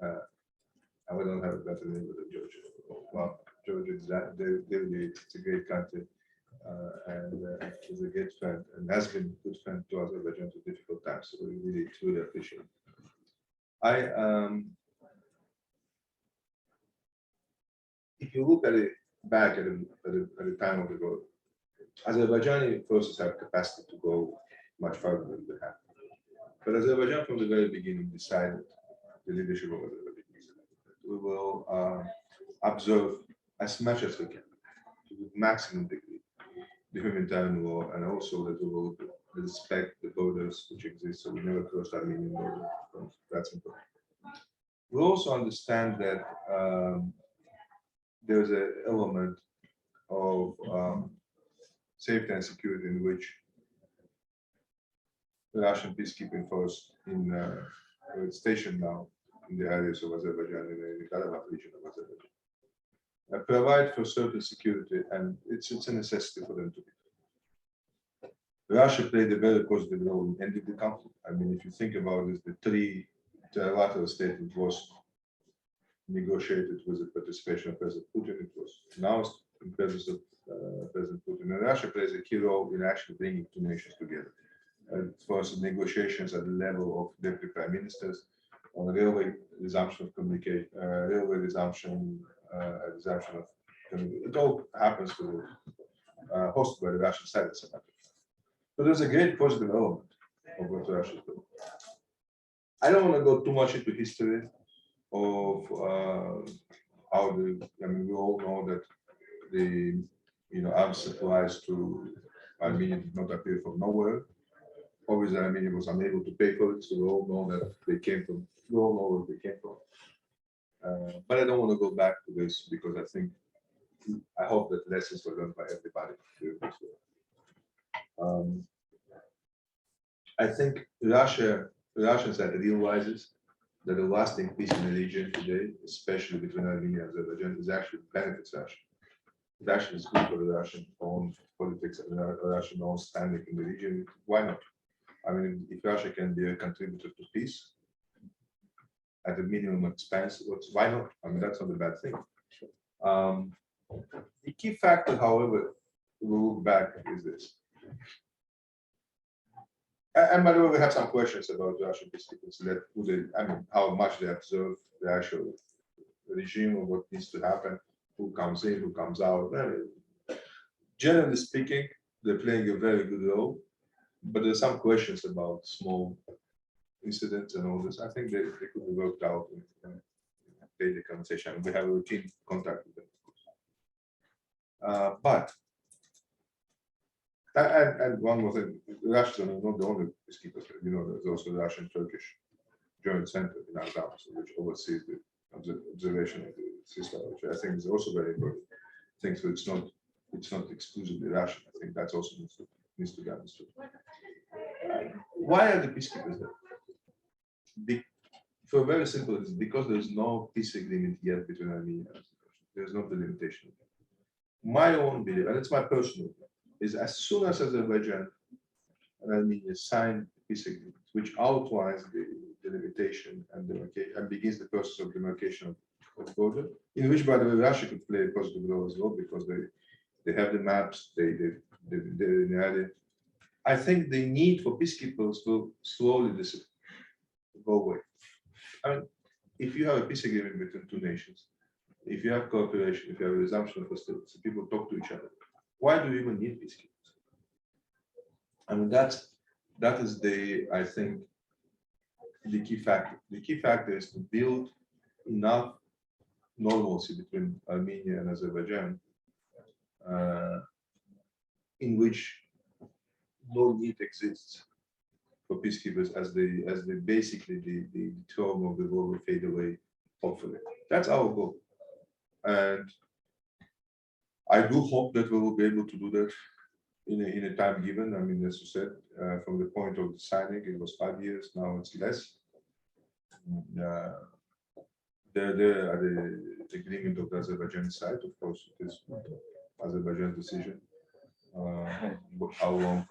I don't have a better name than Georgia. Well, Georgia is it's a great country, and is a great friend, and has been a good friend to Azerbaijan to difficult times. So we really truly appreciate it. If you look at it back at the time of the war, Azerbaijani forces have capacity to go much further than they have. But Azerbaijan from the very beginning decided, the leadership of Azerbaijan, we will observe as much as we can, to the maximum degree, the humanitarian law, and also that we will respect the borders which exist, so we never cross the Armenian border. That's important. We also understand that there's an element of safety and security in which the Russian peacekeeping force is stationed now in the areas of Azerbaijan, in the Karabakh region of Azerbaijan, provide for certain security, and it's a necessity for them to be. Russia played a very positive role in ending the conflict. I mean, if you think about this, the trilateral statement was negotiated with the participation of President Putin. It was announced in presence of President Putin. And Russia plays a key role in actually bringing two nations together. It was negotiations at the level of deputy prime ministers on railway resumption of communication, railway resumption of communication. It all happens to hosted by the Russian side. So there's a great positive element of what Russia is doing. I don't want to go too much into history of how we all know that the arms supplies to Armenia did not appear from nowhere. Obviously, Armenia was unable to pay for it, so we all know that they came from. We all know where they came from. But I don't want to go back to this because I hope that lessons were learned by everybody. I think Russia side realizes that the lasting peace in the region today, especially between Armenia and Azerbaijan, is actually benefits Russia. it actually is good for the Russian own politics and the Russian own standing in the region. Why not? I mean, if Russia can be a contributor to peace at a minimum expense, why not? I mean, that's not a bad thing. The key factor, however, we look back is this. And by the way, we have some questions about Russian peacekeepers that I mean, how much they observe the actual regime or what needs to happen, who comes in, who comes out. Generally speaking, they're playing a very good role, but there's some questions about small incidents and all this. I think they could be worked out in daily conversation. We have a routine contact with them. And one more thing, Russians are not the only peacekeepers. You know, there's also the Russian-Turkish Joint Center in Azam, which oversees the observation of the ceasefire, which I think is also very important thing. So it's not exclusively Russian. I think that's also needs to be understood. Why are the peacekeepers there? For a very simple reason, because there's no peace agreement yet between Armenia and Azerbaijan. There's no delimitation. My own belief, and it's my personal belief, is as soon as Azerbaijan and Armenia sign the peace agreement, which outlines the delimitation and demarcation and begins the process of demarcation of the border, in which, by the way, Russia could play a positive role as well because they have the maps, they're in the area. I think the need for peacekeepers will slowly go away. I mean, if you have a peace agreement between two nations, if you have cooperation, if you have a resumption of hostilities, people talk to each other, why do you even need peacekeepers? I mean, that is I think, the key factor. The key factor is to build enough normalcy between Armenia and Azerbaijan, in which no need exists for peacekeepers as they basically the trauma of the war will fade away, hopefully. That's our goal. And I do hope that we will be able to do that in a time given. I mean, as you said, from the point of the signing, it was 5 years, now it's less. There are the agreement of the Azerbaijani side, of course, it is Azerbaijan's decision, how long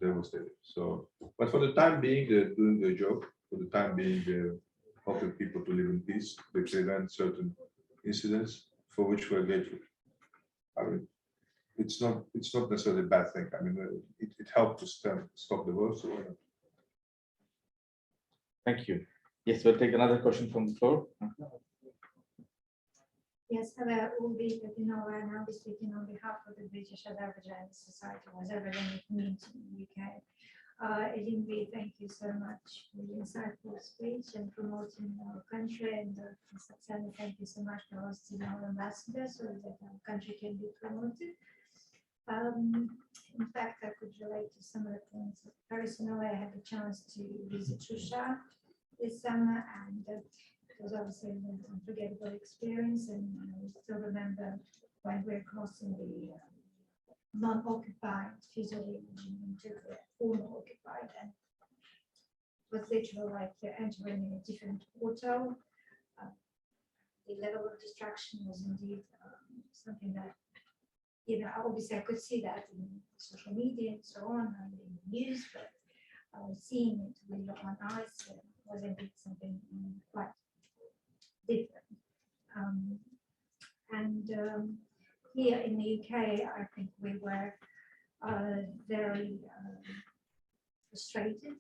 they will stay. So, but for the time being, they're doing their job. For the time being, they're helping people to live in peace. They prevent certain incidents for which we're grateful. I mean, it's not necessarily a bad thing. I mean, it helped to stop the war. So, Thank you. Yes, we'll take another question from the floor. Yes, hello, Ulvi Petinova, and I'll be speaking on behalf of the British Azerbaijani Society or Azerbaijani community in the UK. Elin, thank you so much for the insightful speech and promoting our country, and Saksani, thank you so much for hosting our ambassador so that our country can be promoted. In fact, I could relate to some of the points. Personally, I had the chance to visit Russia this summer, and it was obviously an unforgettable experience. And I still remember when we were crossing the non-occupied Fusilier into the former occupied, and it was literally like entering in a different portal. The level of destruction was indeed something that, you know, obviously I could see that in social media and so on, and in the news, but seeing it with your own eyes was indeed something quite different. Here in the UK, I think we were very frustrated,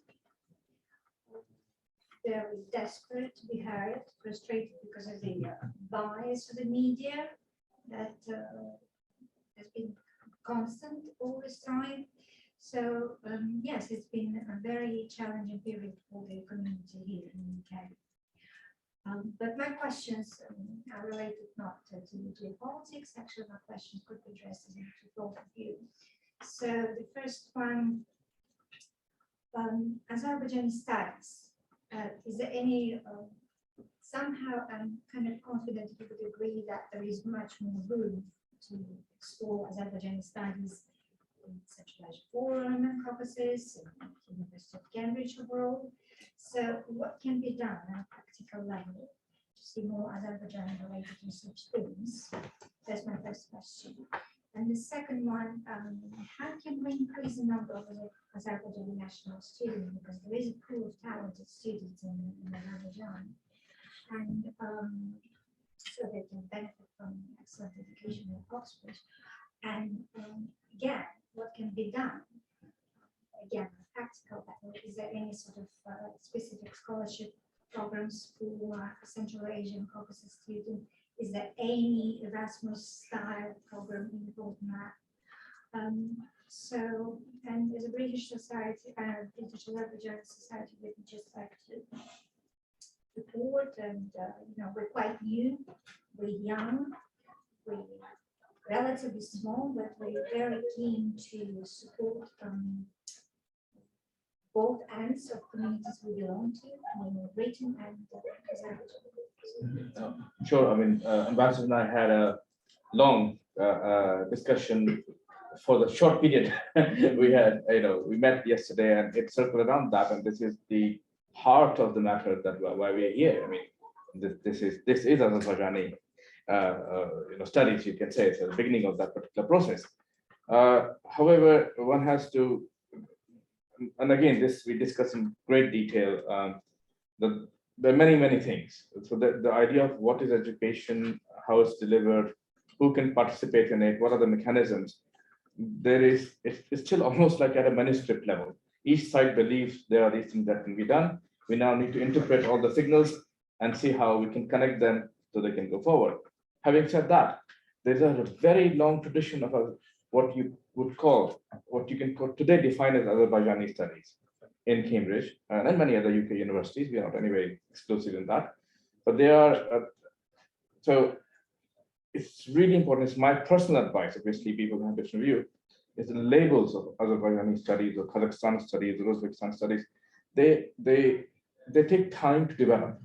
very desperate to be heard, frustrated because of the bias of the media that has been constant all this time. So yes, it's been a very challenging period for the community here in the UK. But my questions are related not to geopolitics. Actually, my questions could be addressed to both of you. So the first one, Azerbaijani status. Is there any, somehow I'm kind of confident you would agree that there is much more room to explore Azerbaijani studies in Central Asia Forum and Caucasus, and University of Cambridge overall. So what can be done on a practical level to see more Azerbaijani related research themes? That's my first question. And the second one, how can we increase the number of Azerbaijani national students? Because there is a pool of talented students in Azerbaijan. And so they can benefit from excellent education at Oxford. And again, what can be done? Again, practical level, is there any sort of specific scholarship programs for Central Asian Caucasus students? Is there any Erasmus style program involved in that? So, and as a British society, British Azerbaijani society, we'd just like to support, and we're quite new, we're young, we're relatively small, but we're very keen to support both ends of communities we belong to, meaning Britain and Azerbaijan. Sure. I mean, Ambassador and I had a long discussion for the short period we had. We met yesterday, and it circled around that. And this is the heart of the matter, that why we're here. I mean, this is Azerbaijani studies, you can say. It's the beginning of that particular process. However, one has to, and again, this we discuss in great detail. There are many things. So the idea of what is education, how it's delivered, who can participate in it, what are the mechanisms. It's still almost like at a manuscript level. Each side believes there are these things that can be done. We now need to interpret all the signals and see how we can connect them so they can go forward. Having said that, there's a very long tradition of what you would call, what you can today define as Azerbaijani studies in Cambridge and many other UK universities. We are not anyway exclusive in that, but they are. So it's really important. It's my personal advice. Obviously, people have different view. Is the labels of Azerbaijani studies or Kazakhstan studies or Uzbekistan studies. They take time to develop.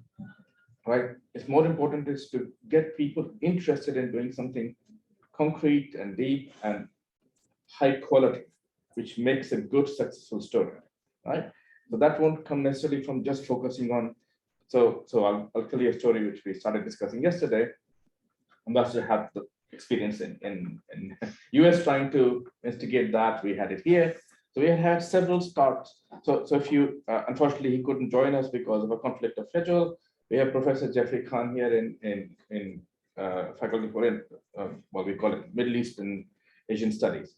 Right. It's more important is to get people interested in doing something concrete and deep and high quality, which makes a good, successful story. Right. So that won't come necessarily from just focusing on. So I'll tell you a story which we started discussing yesterday. Ambassador had the experience in US trying to instigate that. We had it here. So we had several starts. So if you, unfortunately, he couldn't join us because of a conflict of schedule. We have Professor Jeffrey Khan here in faculty for what we call it Middle Eastern Asian Studies.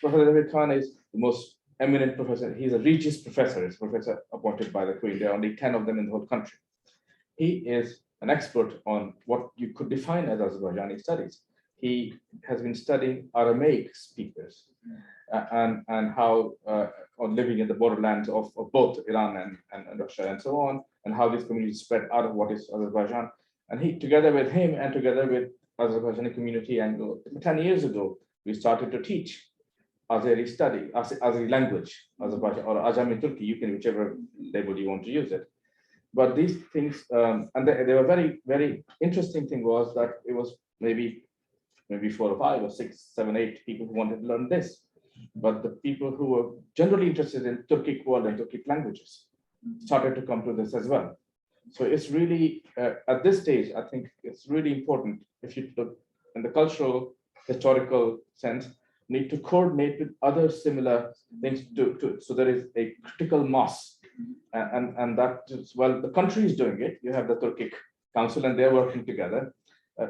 Professor Jeffrey Khan is the most eminent professor. He's a Regis professor. He's a professor appointed by the Queen. There are only 10 of them in the whole country. He is an expert on what you could define as Azerbaijani studies. He has been studying Aramaic speakers and how on living in the borderlands of both Iran and Russia and so on, and how these communities spread out of what is Azerbaijan. And he, together with him and together with Azerbaijani community, and 10 years ago, we started to teach Azeri study, Azeri language, Azerbaijan or Azami Turki, you can whichever label you want to use it. But these things, and they were very interesting thing was that it was maybe 4 or 5 or 6, 7, 8 people who wanted to learn this. But the people who were generally interested in Turkic world and Turkic languages started to come to this as well. So it's really, at this stage, I think it's really important, if you look in the cultural, historical sense, need to coordinate with other similar things so there is a critical mass. And that is, well, the country is doing it. You have the Turkic Council and they're working together.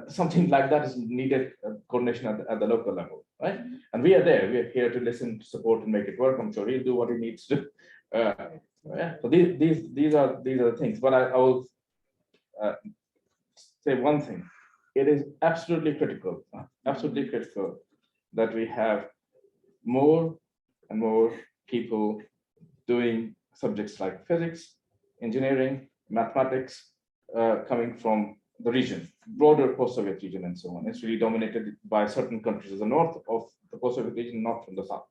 Something like that is needed, coordination at the local level, right? And we are there. We are here to listen, to support, and make it work. I'm sure he'll do what he needs to. Yeah. So these are the things. But I will say one thing. It is absolutely critical that we have more and more people doing subjects like physics, engineering, mathematics, coming from the region, broader post-Soviet region and so on. It's really dominated by certain countries in the north of the post-Soviet region, not from the south.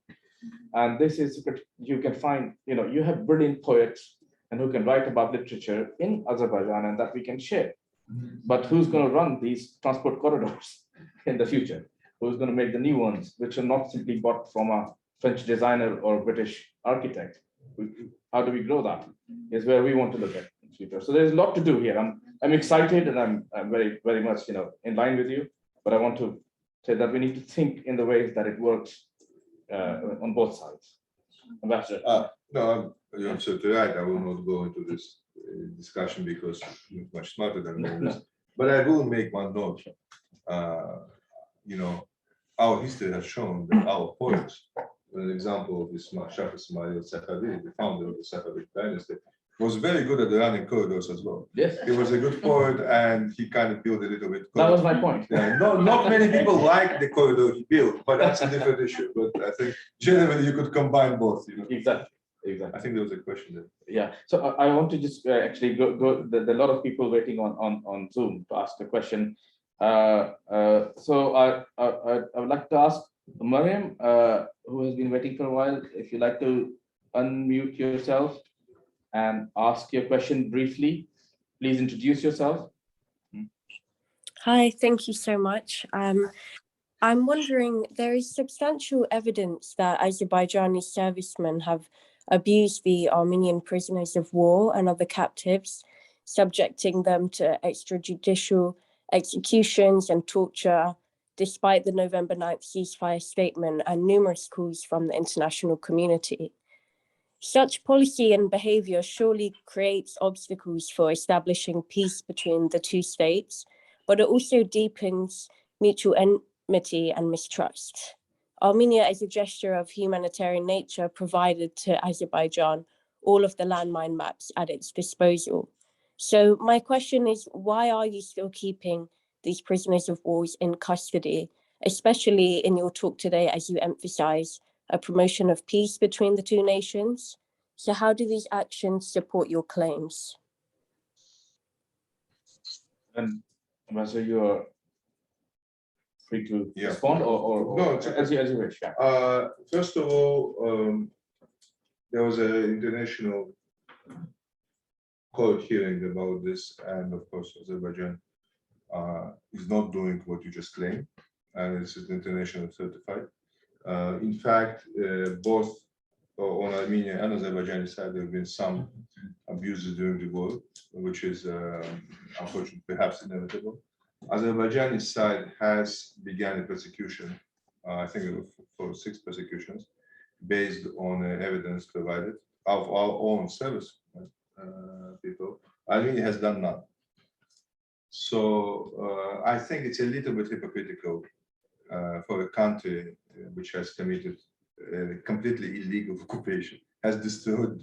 And this is, you can find, you have brilliant poets and who can write about literature in Azerbaijan and that we can share. But who's going to run these transport corridors in the future? Who's going to make the new ones, which are not simply bought from a French designer or British architect? How do we grow that? Is where we want to look at in the future. So there's a lot to do here. I'm excited and I'm very, very much, in line with you, but I want to say that we need to think in the ways that it works on both sides. Ambassador. No, you're absolutely right. I will not go into this discussion because you're much smarter than me on this. But I will make one note. Our history has shown that our poets, an example of this Shah Ismail Safavi, the founder of the Safavid dynasty, was very good at running corridors as well. Yes. He was a good poet and he kind of built a little bit. That was my point. Yeah, not many people like the corridor he built, but that's a different issue. But I think generally you could combine both. Exactly. I think there was a question there. Yeah. So I want to just actually go. There are a lot of people waiting on Zoom to ask a question. So I would like to ask Mariam, who has been waiting for a while, if you'd like to unmute yourself and ask your question briefly. Please introduce yourself. Hi, thank you so much. I'm wondering, there is substantial evidence that Azerbaijani servicemen have abused the Armenian prisoners of war and other captives, subjecting them to extrajudicial executions and torture, despite the November 9th ceasefire statement and numerous calls from the international community. Such policy and behavior surely creates obstacles for establishing peace between the two states, but it also deepens mutual enmity and mistrust. Armenia, as a gesture of humanitarian nature, provided to Azerbaijan all of the landmine maps at its disposal. So my question is, why are you still keeping these prisoners of war in custody, especially in your talk today, as you emphasize a promotion of peace between the two nations? So how do these actions support your claims? And Ambassador, you are free to Yeah. respond or No, it's okay. as you wish. Yeah. First of all, there was an international court hearing about this, and of course, Azerbaijan is not doing what you just claimed, and this is internationally certified. In fact, both on Armenia and Azerbaijani side, there have been some abuses during the war, which is unfortunately perhaps inevitable. Azerbaijani side has begun a persecution, I think for 6 persecutions, based on evidence provided of our own service people. Armenia has done none. So I think it's a little bit hypocritical for a country which has committed a completely illegal occupation, has destroyed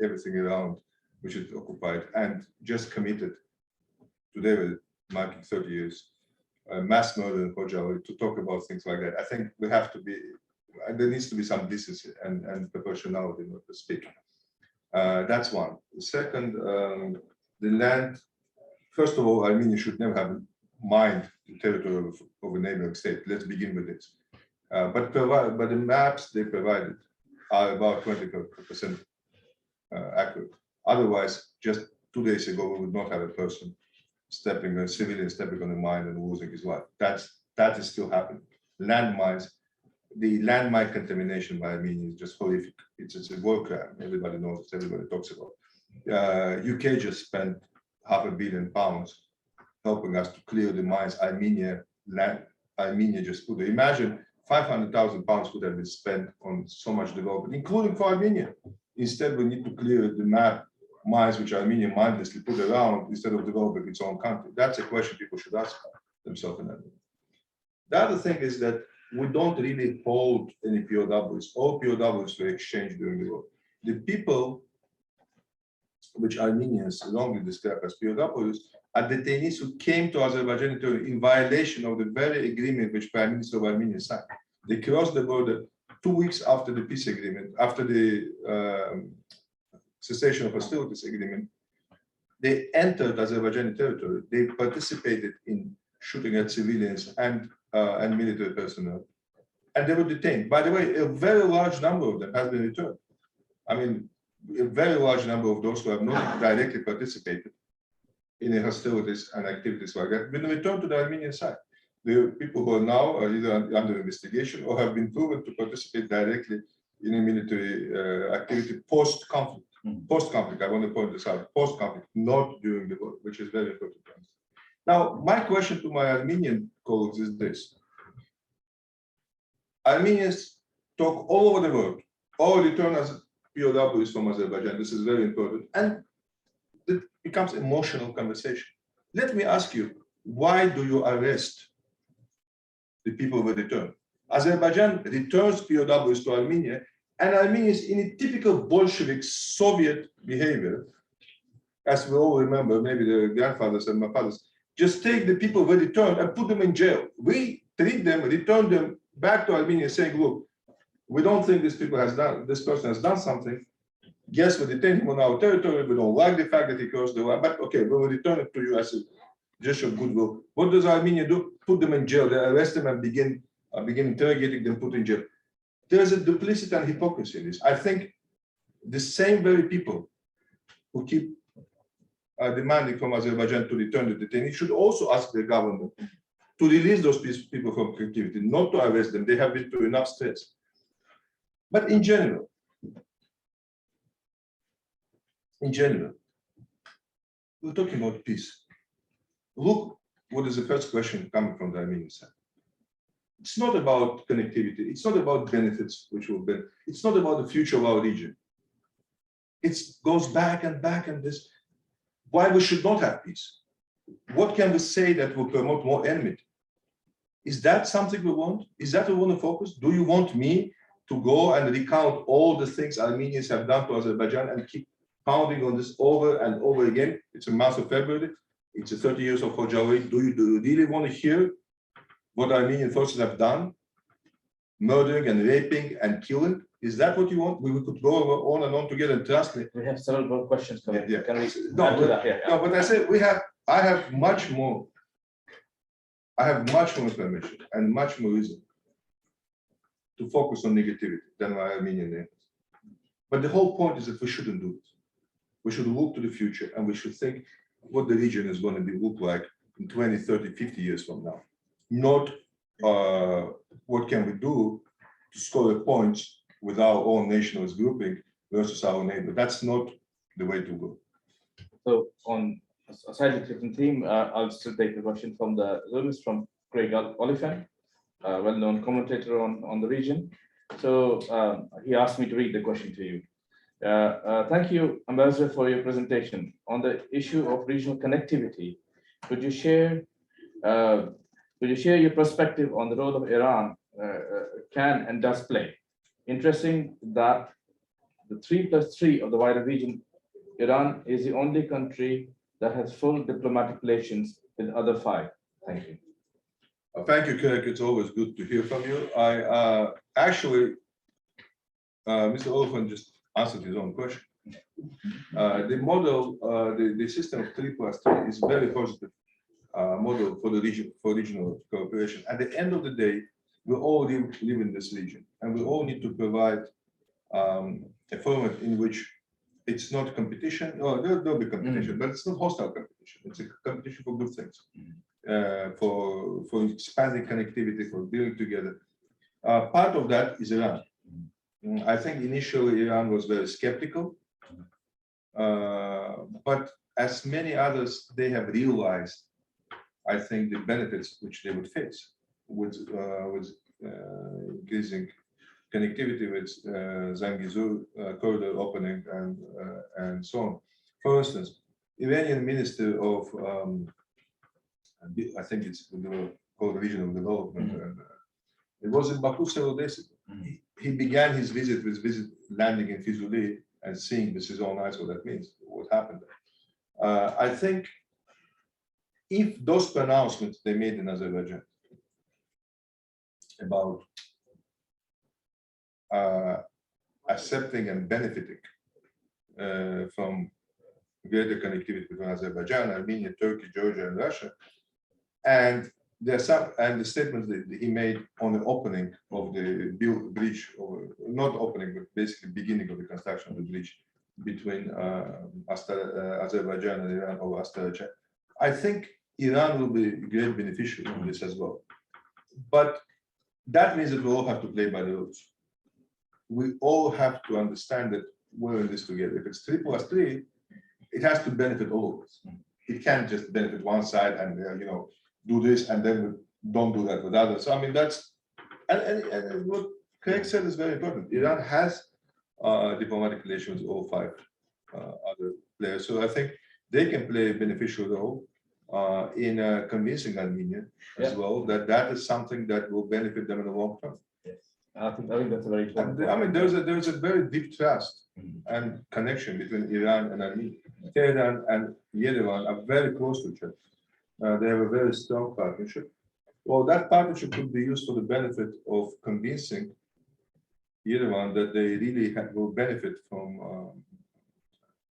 everything around which is occupied, and just committed, today we're marking 30 years, mass murder in Khojaly, to talk about things like that. I think we have to be, there needs to be some decency and proportionality in what we speak. That's one. The second, the land, first of all, Armenia should never have mined the territory of a neighboring state. Let's begin with this. But the maps they provided are about 20% accurate. Otherwise, just 2 days ago, we would not have a person a civilian stepping on a mine and losing his life. That is still happening. Landmines, the landmine contamination by Armenia is just horrific. It's a war crime. Everybody knows it, everybody talks about it. UK just spent £500 million helping us to clear the mines. Armenia just put it. Imagine £500,000 could have been spent on so much development, including for Armenia. Instead, we need to clear the mines which Armenia mindlessly put around instead of developing its own country. That's a question people should ask themselves in Armenia. The other thing is that we don't really hold any POWs. All POWs were exchanged during the war. The people which Armenians wrongly describe as POWs are detainees who came to Azerbaijan in violation of the very agreement which Prime Minister of Armenia signed. They crossed the border 2 weeks after the peace agreement, after the cessation of hostilities agreement. They entered Azerbaijani territory. They participated in shooting at civilians and military personnel, and they were detained. By the way, a very large number of them has been returned. I mean, a very large number of those who have not directly participated in the hostilities and activities like that have been returned to the Armenian side. The people who are now are either under investigation or have been proven to participate directly in a military activity post-conflict. Post-conflict, I want to point this out, post-conflict, not during the war, which is very important. Now, my question to my Armenian colleagues is this. Armenians talk all over the world, all return as POWs from Azerbaijan. This is very important. And it becomes emotional conversation. Let me ask you, why do you arrest the people who return? Azerbaijan returns POWs to Armenia, and Armenians, in a typical Bolshevik Soviet behavior, as we all remember, maybe the grandfathers and my fathers, just take the people who return and put them in jail. We treat them, return them back to Armenia, saying, look, we don't think this person has done something. Yes, we detain him on our territory. We don't like the fact that he crossed the line, but okay, we will return it to you as a gesture of goodwill. What does Armenia do? Put them in jail. They arrest them and begin interrogating them, put in jail. There's a duplicity and hypocrisy in this. I think the same very people who keep demanding from Azerbaijan to return the detainees should also ask the government to release those people from captivity, not to arrest them. They have been through enough stress. But in general, we're talking about peace. Look, what is the first question coming from the Armenian side? It's not about connectivity. It's not about benefits, which will be. It's not about the future of our region. It goes back and back and this. Why we should not have peace? What can we say that will promote more enmity? Is that something we want? Is that what we want to focus? Do you want me to go and recount all the things Armenians have done to Azerbaijan and keep pounding on this over and over again? It's a month of February. It's a 30 years of Khojaly. Do you really want to hear what Armenian forces have done? Murdering and raping and killing? Is that what you want? We could go on and on together, and trust me. We have several more questions coming. Yeah. Can we No, add to that? Yeah, no, but I said I have much more information and much more reason to focus on negativity than my Armenian neighbors. But the whole point is that we shouldn't do it. We should look to the future, and we should think what the region is going to look like in 20, 30, 50 years from now. Not what can we do to score the points with our own nationalist grouping versus our neighbor. That's not the way to go. So on a slightly different theme, I'll still take the question from the journalist, from Craig Oliphant, well-known commentator on the region. So he asked me to read the question to you. Thank you, Ambassador, for your presentation. On the issue of regional connectivity, could you share your perspective on the role of Iran can and does play? Interesting that the 3+3 of the wider region, Iran is the only country that has full diplomatic relations with other 5. Thank you. Thank you, Kirk. It's always good to hear from you. I actually, Mr. Oliphant just answered his own question. The model, the system of 3+3 is very positive model for the region, for regional cooperation. At the end of the day, we all live in this region, and we all need to provide a format in which it's not competition. Oh, there'll be competition, but it's not hostile competition. It's a competition for good things, for expanding connectivity, for dealing together. Part of that is Iran. I think initially Iran was very skeptical, but as many others, they have realized, I think, the benefits which they would face with increasing connectivity with Zangezur corridor opening and so on. For instance, Iranian Minister of I think it's called Regional Development. And, it was in Baku several days ago. He began his visit with landing in Fizuli and seeing with his own eyes what that means, what happened there. I think if those pronouncements they made in Azerbaijan about accepting and benefiting from greater connectivity between Azerbaijan, Armenia, Turkey, Georgia, and Russia, and there's some and the statements that he made on the opening of the bridge, or not opening, but basically beginning of the construction of the bridge between Azerbaijan and Iran over Astaraja. I think Iran will be a great beneficiary of this as well. But that means that we all have to play by the rules. We all have to understand that we're in this together. If it's 3+3, it has to benefit all of us. It can't just benefit one side and do this and then don't do that with others. So I mean that's and what Craig said is very important. Iran has diplomatic relations with all 5 other players, so I think they can play a beneficial role in convincing Armenia as well that is something that will benefit them in the long term. Yes, I think that's a very important. And I mean, there's a very deep trust and connection between Iran and Armenia. Tehran and Yerevan are very close to each other. They have a very strong partnership. Well, that partnership could be used for the benefit of convincing Yerevan that they really will benefit from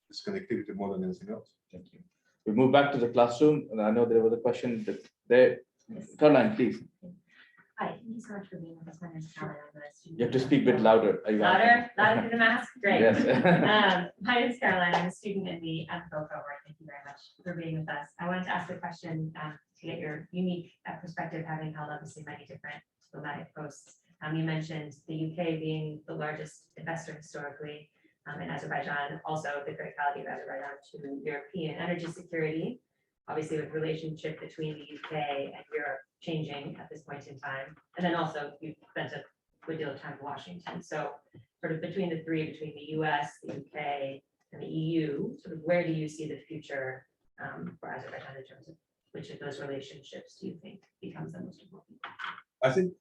this connectivity more than anything else. Thank you. We move back to the classroom, and I know there was a question that there. Caroline, please. Hi, thank you so much for being with us. My name is Caroline. I'm a student. You have to speak a bit louder. Are you Louder through the mask? Great. Yes. My name is Caroline. I'm a student in the MPhil cohort. Thank you very much for being with us. I wanted to ask a question to get your unique perspective, having held obviously many different diplomatic posts. You mentioned the UK being the largest investor historically in Azerbaijan, also the criticality of Azerbaijan to European energy security, obviously with relationship between the UK and Europe changing at this point in time. And then also you've spent a good deal of time in Washington. So sort of between the three, between the US, the UK, and the EU, sort of where do you see the future for Azerbaijan in terms of which of those relationships do you think becomes the most important? I think,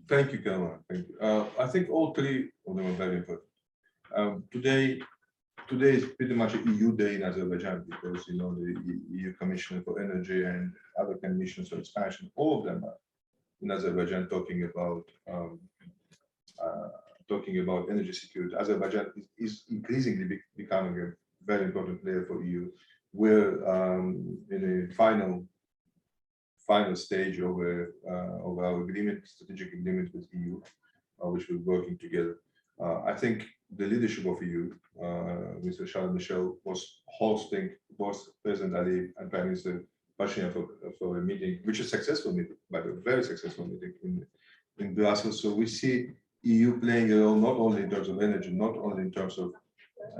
thank you, Caroline. Thank you. I think all 3 of them are very important. Today is pretty much an EU day in Azerbaijan because the EU Commissioner for Energy and other commissions for expansion, all of them are in Azerbaijan talking about energy security. Azerbaijan is increasingly becoming a very important player for EU. We're in a final stage of our agreement, strategic agreement with EU, which we're working together. I think the leadership of EU, Mr. Charles Michel, was hosting both President Ali and Prime Minister Pashinyan for a meeting, which is a successful meeting, by the way, very successful meeting in Brussels. So we see EU playing a role not only in terms of energy, not only in terms of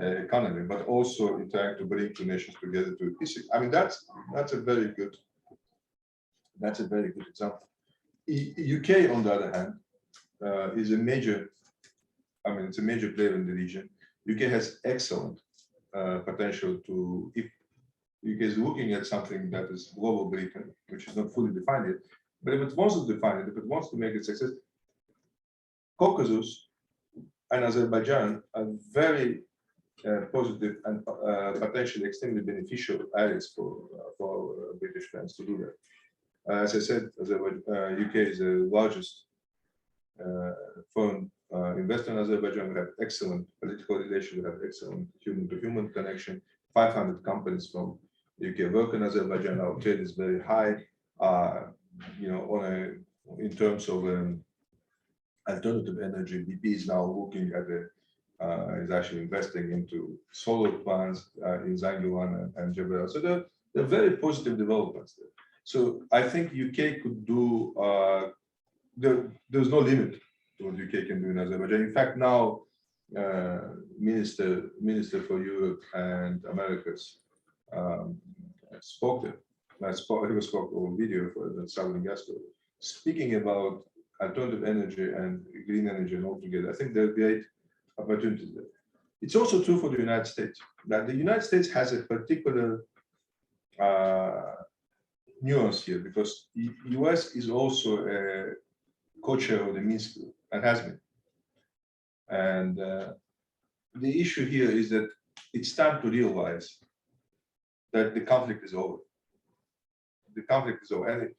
economy, but also in trying to bring 2 nations together to peace. I mean, that's a very good example. UK, on the other hand, is a major. I mean, it's a major player in the region. UK has excellent potential to, if UK is looking at something that is global Britain, which is not fully defined yet, but if it wants to define it, if it wants to make it success, Caucasus and Azerbaijan are very positive and potentially extremely beneficial areas for British friends to do that. As I said, UK is the largest foreign investor in Azerbaijan. We have excellent political relations, we have excellent human-to-human connection. 500 companies from UK work in Azerbaijan. Our trade is very high. In terms of alternative energy, BP is now looking at is actually investing into solar plants in Zangiwan and Jebel. So there are very positive developments there. So I think UK could do. There's no limit to what UK can do in Azerbaijan. In fact, now Minister for Europe and Americas spoke there. He was spoke over video for the Southern Gas Story, speaking about alternative energy and green energy and all together. I think there are great opportunities there. It's also true for the United States. That the United States has a particular nuance here because the US is also a co-chair of the Minsk Group and has been. And the issue here is that it's time to realize that the conflict is over. The conflict is over.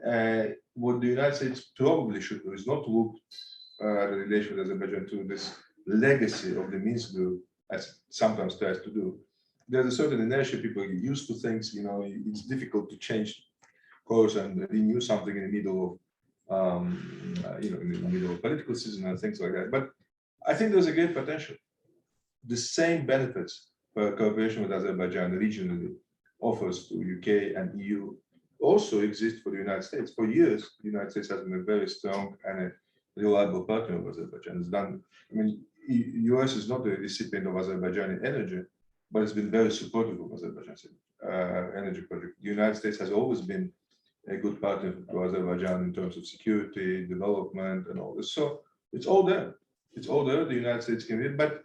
And what the United States probably should do is not look at the relation with Azerbaijan to this legacy of the Minsk Group, as sometimes tries to do. There's a certain inertia, people get used to things, it's difficult to change course and renew something in the middle of in the middle of political season and things like that. But I think there's a great potential. The same benefits for cooperation with Azerbaijan regionally offers to UK and EU also exist for the United States. For years, the United States has been a very strong and a reliable partner of Azerbaijan. It's done. I mean, US is not a recipient of Azerbaijani energy, but it's been very supportive of Azerbaijan's energy project. The United States has always been a good partner to Azerbaijan in terms of security, development, and all this. So it's all there. It's all there. The United States can read, but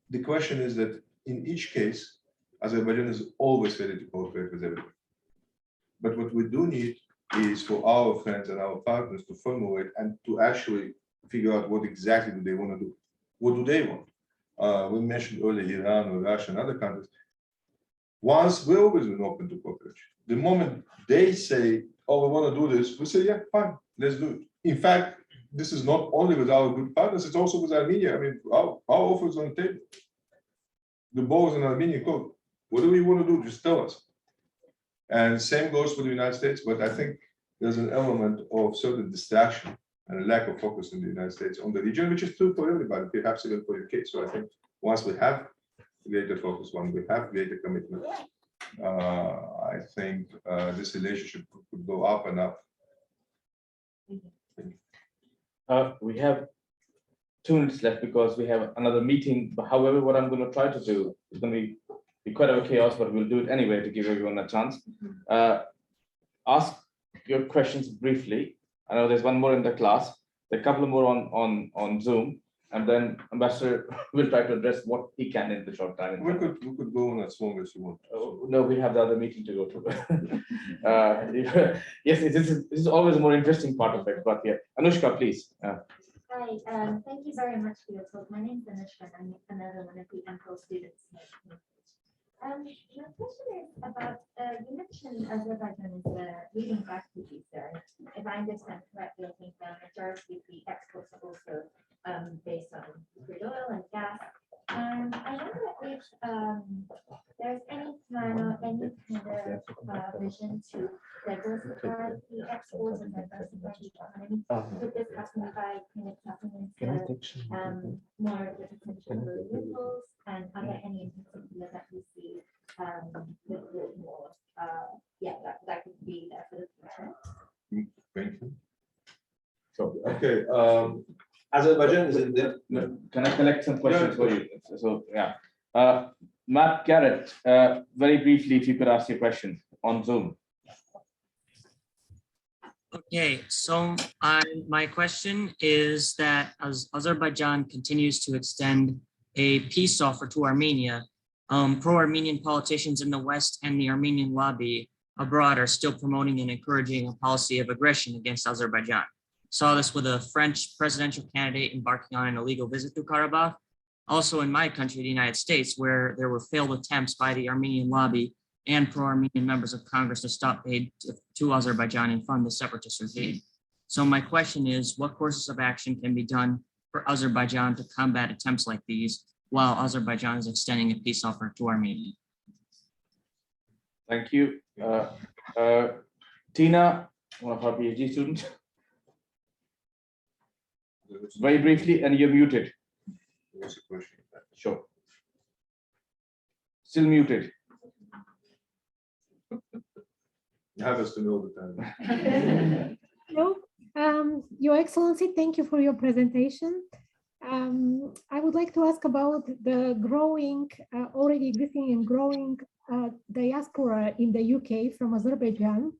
the question is that in each case, Azerbaijan is always ready to cooperate with everyone. But what we do need is for our friends and our partners to formulate and to actually figure out what exactly do they want to do. What do they want? We mentioned earlier Iran or Russia and other countries. Once we've always been open to cooperation. The moment they say, oh, we want to do this, we say, yeah, fine, let's do it. In fact, this is not only with our good partners, it's also with Armenia. I mean, our offer is on the table. The ball is in Armenian court. What do we want to do? Just tell us. And same goes for the United States, but I think there's an element of certain distraction and a lack of focus in the United States on the region, which is true for everybody, perhaps even for UK. So I think once we have greater focus, when we have greater commitment, I think this relationship could go up and up. We have 2 minutes left because we have another meeting. But however, what I'm going to try to do is going to be quite a chaos, but we'll do it anyway to give everyone a chance. Ask your questions briefly. I know there's one more in the class, a couple more on Zoom, and then Ambassador will try to address what he can in the short time. We could go on as long as you want. No, we have the other meeting to go to. Yes, this is always a more interesting part of it. But yeah, Anushka, please. Hi, thank you very much for your talk. My name is Anushka, and I'm another one of the MPhil students. My question is about, you mentioned Azerbaijan is a leading gas producer. If I understand correctly, I think the majority of the exports are also based on crude oil and gas. I wonder if there's any plan or any kind of vision to diversify the exports and diversify the economy. Could this happen by kind of tapping into more of the potential for renewables? And are there any in particular that you see with more, that could be there for the future? Thank you. So, Okay. Azerbaijan is in there. can I collect some questions for you? So yeah, Matt Garrett, very briefly, if you could ask your question on Zoom. Okay, so my question is that as Azerbaijan continues to extend a peace offer to Armenia, pro-Armenian politicians in the West and the Armenian lobby abroad are still promoting and encouraging a policy of aggression against Azerbaijan. Saw this with a French presidential candidate embarking on an illegal visit to Karabakh. Also in my country, the United States, where there were failed attempts by the Armenian lobby and pro-Armenian members of Congress to stop aid to Azerbaijan and fund the separatist regime. So my question is, what courses of action can be done for Azerbaijan to combat attempts like these while Azerbaijan is extending a peace offer to Armenia? Thank you. Tina, one of our PhD students. Very briefly, and you're muted. What's the question? Sure. Still muted. You have us to know the time. Hello, Your Excellency, thank you for your presentation. I would like to ask about the growing, already existing and growing diaspora in the UK from Azerbaijan.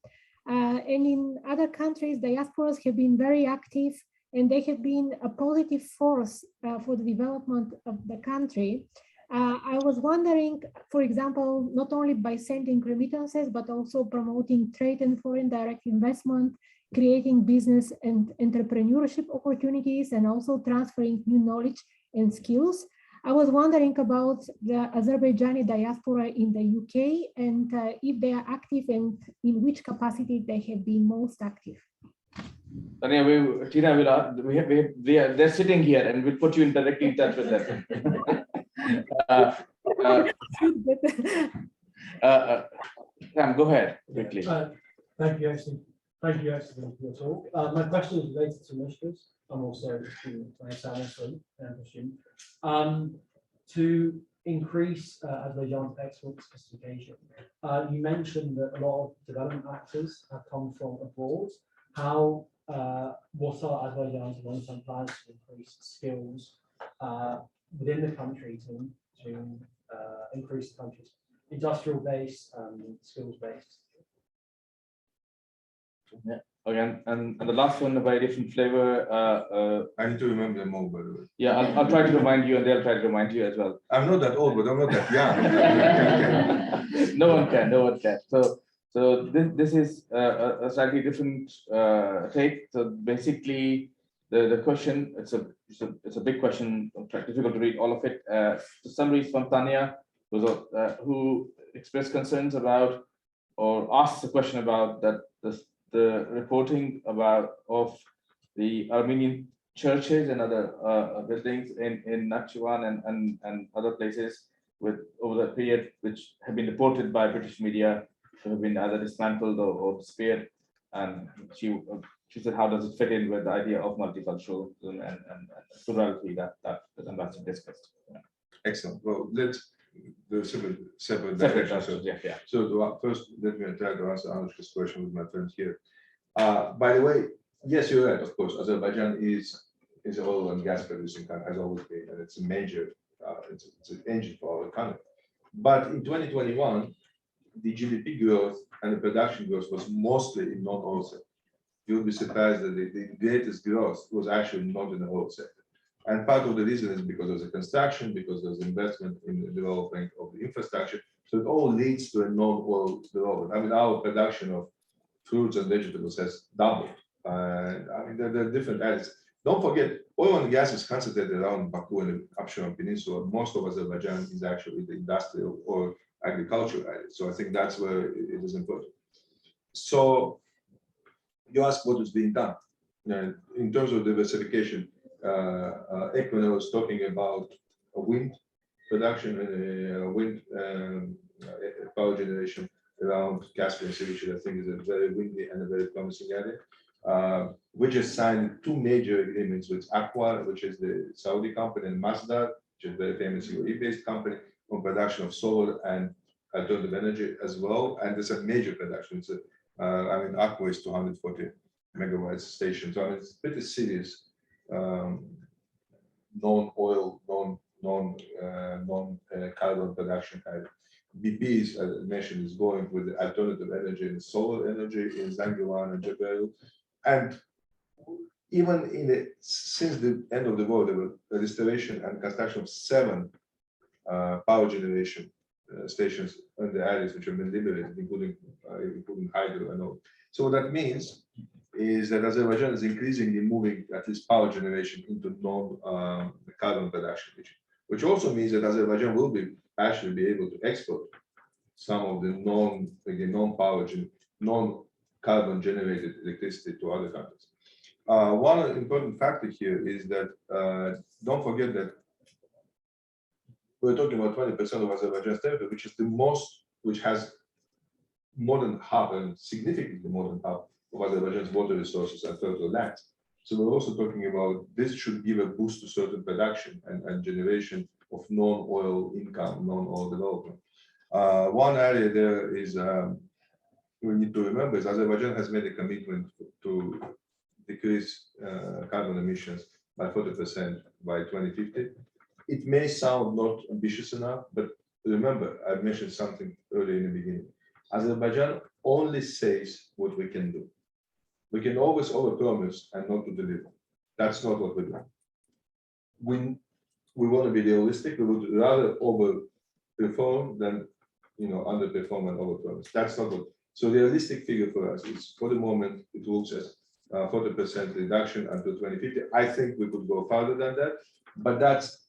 And in other countries, diasporas have been very active and they have been a positive force for the development of the country. I was wondering, for example, not only by sending remittances, but also promoting trade and foreign direct investment, creating business and entrepreneurship opportunities, and also transferring new knowledge and skills. I was wondering about the Azerbaijani diaspora in the UK and if they are active and in which capacity they have been most active. Tina, they're sitting here and we'll put you in directly in touch with them. Sam, go ahead quickly. Thank you, Excellency. Thank you, Excellency, for your talk. My question is related to initiatives. I'm also a student, to increase Azerbaijan's export sophistication. You mentioned that a lot of development actors have come from abroad. What are Azerbaijan's long-term plans to increase skills within the country to increase the country's industrial base and skills base. Yeah. Again, and the last one, a very different flavor. I need to remember them all, by the way. Yeah, I'll try to remind you, and they'll try to remind you as well. I'm not that old, but I'm not that young. No one can, no one can. So this is a slightly different take. So basically, the question, it's a big question, difficult to read all of it. The summary is from Tanya, who expressed concerns about, or asked a question about that the reporting of the Armenian churches and other buildings in Nakhchivan and other places over the period, which have been reported by British media to have been either dismantled or disappeared. And she said, how does it fit in with the idea of multiculturalism and plurality that the ambassador discussed? Yeah. Excellent. Well, let's do separate directions. Questions, yeah. So first, let me try to answer Anushka's question with my friend here. By the way, yes, you're right. Of course, Azerbaijan is an oil and gas producing country, has always been, and it's a major, it's an engine for our economy. But in 2021, the GDP growth and the production growth was mostly in non-oil sector. You'll be surprised that the greatest growth was actually not in the oil sector. And part of the reason is because of the construction, because there's investment in the development of the infrastructure. So it all leads to a non-oil development. I mean, our production of fruits and vegetables has doubled. I mean, there are different areas. Don't forget, oil and gas is concentrated around Baku and the Absheron Peninsula. Most of Azerbaijan is actually the industrial or agricultural area. So I think that's where it is important. So you ask what is being done. In terms of diversification, Equinor was talking about a wind production and wind power generation around Caspian Sea, which I think is a very windy and a very promising area. We just signed two major agreements with Aqua, which is the Saudi company, and Masdar, which is a very famous UAE-based company, on production of solar and alternative energy as well. And it's a major production. It's I mean, Aqua is 240 megawatts station. So I mean, it's pretty serious non-oil, non-carbon production area. BP, as I mentioned, is going with the alternative energy and solar energy in Zangilan and Jebel. And even since the end of the war, there were a restoration and construction of 7 power generation stations in the areas which have been liberated, including hydro and all. So what that means is that Azerbaijan is increasingly moving at least power generation into non-carbon production, which also means that Azerbaijan will actually be able to export some of the non-carbon generated electricity to other countries. One important factor here is that don't forget that we're talking about 20% of Azerbaijan's territory, which is the most, which has more than half and significantly more than half of Azerbaijan's water resources and fertile lands. So we're also talking about this should give a boost to certain production and generation of non-oil income, non-oil development. One area there is we need to remember is Azerbaijan has made a commitment to decrease carbon emissions by 40% by 2050. It may sound not ambitious enough, but remember, I mentioned something earlier in the beginning. Azerbaijan only says what we can do. We can always overpromise and not to deliver. That's not what we do. We want to be realistic. We would rather overperform than underperform and overpromise. That's not what. So the realistic figure for us is, for the moment, it looks at 40% reduction until 2050. I think we could go farther than that, but that's,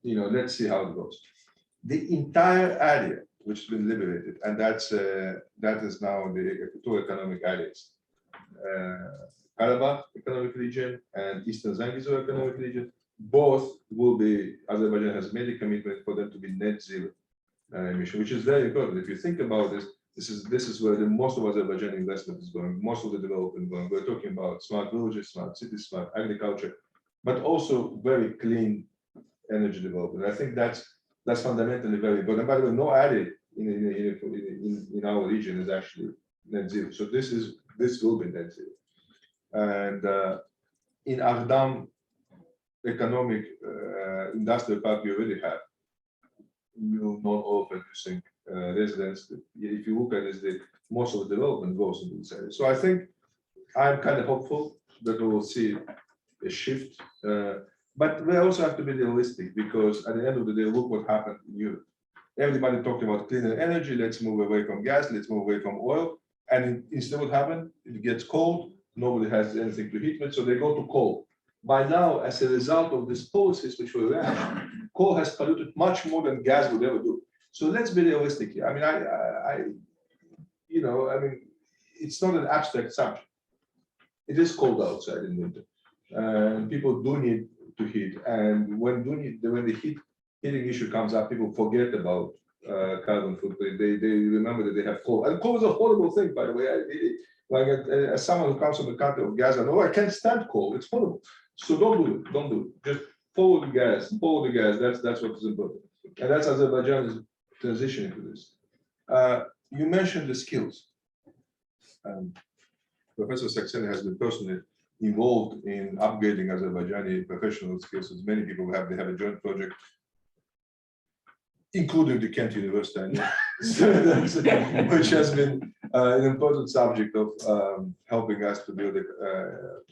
let's see how it goes. The entire area which has been liberated, and that is now the two economic areas, Karabakh economic region and Eastern Zangezur economic region, both will be, Azerbaijan has made a commitment for them to be net zero emission, which is very important. If you think about this, this is where the most of Azerbaijan investment is going, most of the development going. We're talking about smart villages, smart cities, smart agriculture, but also very clean energy development. I think that's fundamentally very important. By the way, no area in our region is actually net zero. So this will be net zero. And in Aghdam economic industrial park we already have, non-oil producing residents. If you look at it, most of the development goes into this area. So I think I'm kind of hopeful that we will see a shift. But we also have to be realistic, because at the end of the day, look what happened in Europe. Everybody talking about cleaner energy, let's move away from gas, let's move away from oil. And instead what happened? It gets cold, nobody has anything to heat with, so they go to coal. By now, as a result of these policies which we ran, coal has polluted much more than gas would ever do. So let's be realistic here. I mean, it's not an abstract subject. It is cold outside in winter, and people do need to heat. And when the heating issue comes up, people forget about carbon footprint. They remember that they have coal, and coal is a horrible thing, by the way. As someone who comes from the country of gas, I know I can't stand coal. It's horrible. So don't do it. Don't do it. Just follow the gas. Follow the gas. That's what is important, and that's Azerbaijan is transitioning to this. You mentioned the skills. Professor Saxena has been personally involved in upgrading Azerbaijani professional skills, as many people have. They have a joint project, including the Kent University, I know, which has been an important subject of helping us to build a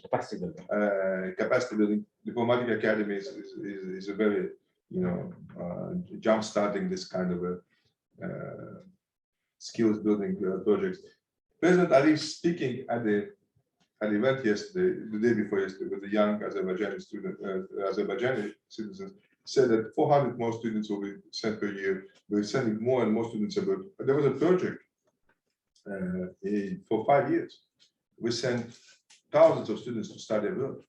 capacity building. Diplomatic Academy is a very, jump-starting this kind of a skills building projects. President Ali, speaking at the event yesterday, the day before yesterday, with the young Azerbaijani citizens, said that 400 more students will be sent per year. We're sending more and more students abroad. There was a project for 5 years. We sent thousands of students to study abroad,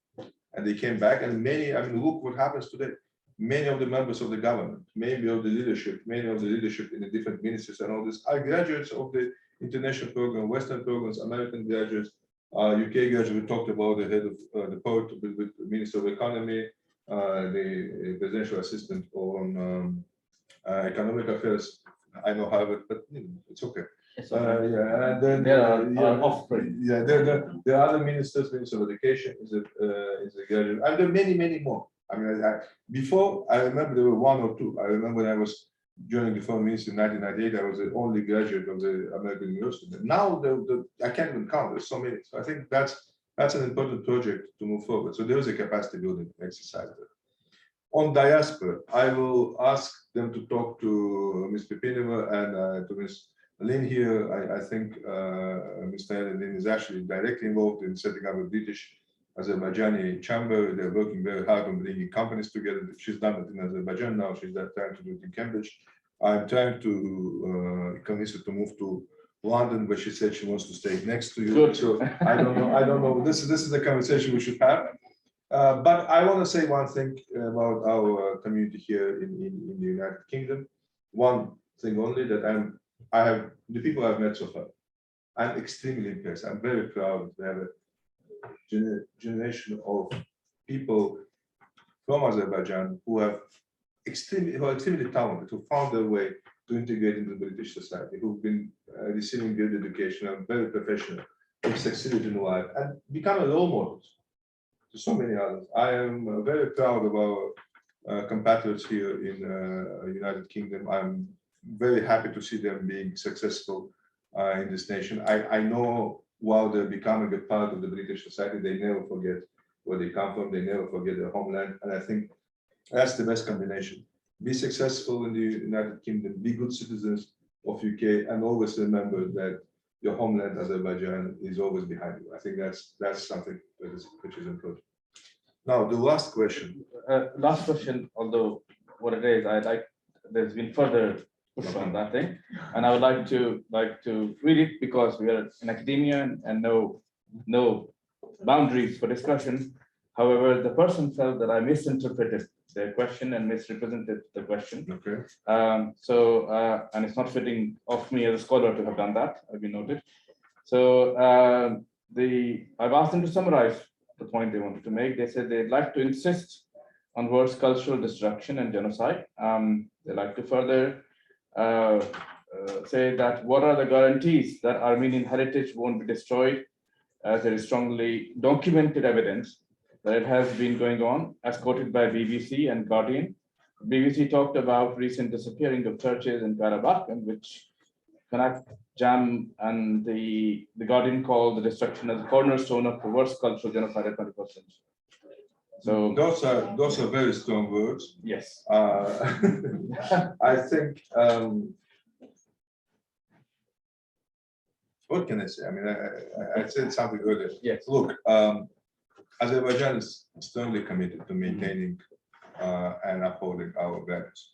and they came back. And many, look what happens today. Many of the members of the government, many of the leadership in the different ministries and all this are graduates of the international program, Western programs, American graduates, UK graduates. We talked about the head of the port with the Minister of Economy, the presidential assistant on economic affairs. I know Harvard, but it's okay. And then there are offspring. There are other ministers, Minister of Education is a graduate, and there are many more. Before I remember there were one or two. I remember when I was joining the foreign ministry in 1998, I was the only graduate of the American University. Now I can't even count. There's so many. So I think that's an important project to move forward. So there is a capacity building exercise there. On diaspora, I will ask them to talk to Ms. Pepinova and to Ms. Elin here. I think Mr. Elin is actually directly involved in setting up a British Azerbaijani chamber. They're working very hard on bringing companies together. She's done it in Azerbaijan now. She's trying to do it in Cambridge. I'm trying to convince her to move to London, but she said she wants to stay next to you. Good. So I don't know. This is a conversation we should have. But I want to say one thing about our community here in the United Kingdom. One thing only, that the people I've met so far, I'm extremely impressed. I'm very proud to have a generation of people from Azerbaijan who are extremely talented, who found their way to integrate into the British society, who've been receiving good education, and very professional, who've succeeded in life and become role models to so many others. I am very proud of our compatriots here in the United Kingdom. I'm very happy to see them being successful in this nation. I know while they're becoming a part of the British society, they never forget where they come from. They never forget their homeland. And I think that's the best combination. Be successful in the United Kingdom, be good citizens of UK, and always remember that your homeland, Azerbaijan, is always behind you. I think that's something which is important. Now, the last question. Although what it is, there's been further push on that thing, and I would like to read it, because we are in academia and no boundaries for discussion. However, the person felt that I misinterpreted the question and misrepresented the question. Okay. And it's not fitting of me as a scholar to have done that, I've been noted. So I've asked them to summarize the point they wanted to make. They said they'd like to insist on words cultural destruction and genocide. They like to further say that what are the guarantees that Armenian heritage won't be destroyed, as there is strongly documented evidence that it has been going on, as quoted by BBC and Guardian, BBC talked about recent disappearing of churches in Karabakh, and which Connect Jam and the Guardian called the destruction as a cornerstone of the worst cultural genocide of 21st century. So those are very strong words. yes, I think. What can I say? I mean, I said something earlier. yes, Look, Azerbaijan is strongly committed to maintaining and upholding our values.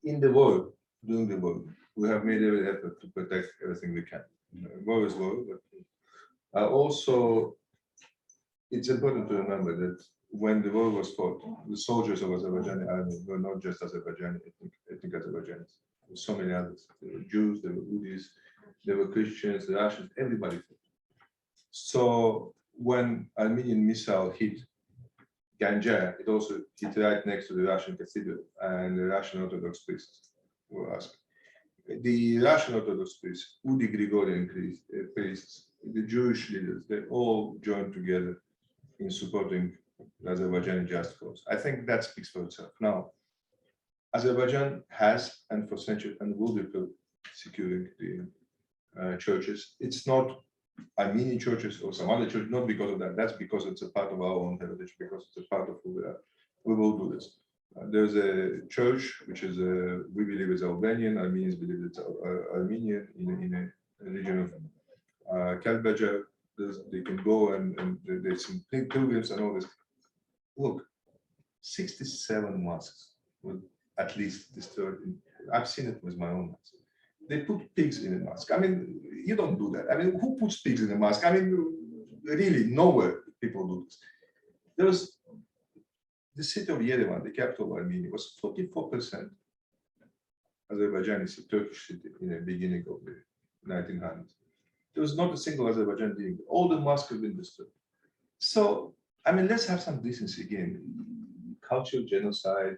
In the war, during the war, we have made every effort to protect everything we can. War is war, but also it's important to remember that when the war was fought, the soldiers of Azerbaijani army were not just Azerbaijani, ethnic Azerbaijanis. There were so many others. There were Jews, there were Buddhists, there were Christians, the Russians, everybody fought. So when Armenian missile hit Ganja, it also hit right next to the Russian cathedral, and the Russian Orthodox priests were asked. The Russian Orthodox priests, Udi Grigorian priests, the Jewish leaders, they all joined together in supporting the Azerbaijani just cause. I think that speaks for itself. Now, Azerbaijan has, and for centuries, and will be securing the churches. It's not Armenian churches or some other church, not because of that. That's because it's a part of our own heritage, because it's a part of who we are. We will do this. There's a church which is we believe is Albanian. Armenians believe it's Armenian in a region of Kalbajar. They can go and there's some pilgrims and all this. Look, 67 mosques were at least destroyed. I've seen it with my own eyes. They put pigs in a mosque. I mean, you don't do that. I mean, who puts pigs in a mosque? I mean, really, nowhere people do this. There was the city of Yerevan, the capital of Armenia, was 44% Azerbaijani city, Turkish city in the beginning of the 1900s. There was not a single Azerbaijani doing it. All the mosques have been destroyed. So, I mean, let's have some decency again. Cultural genocide,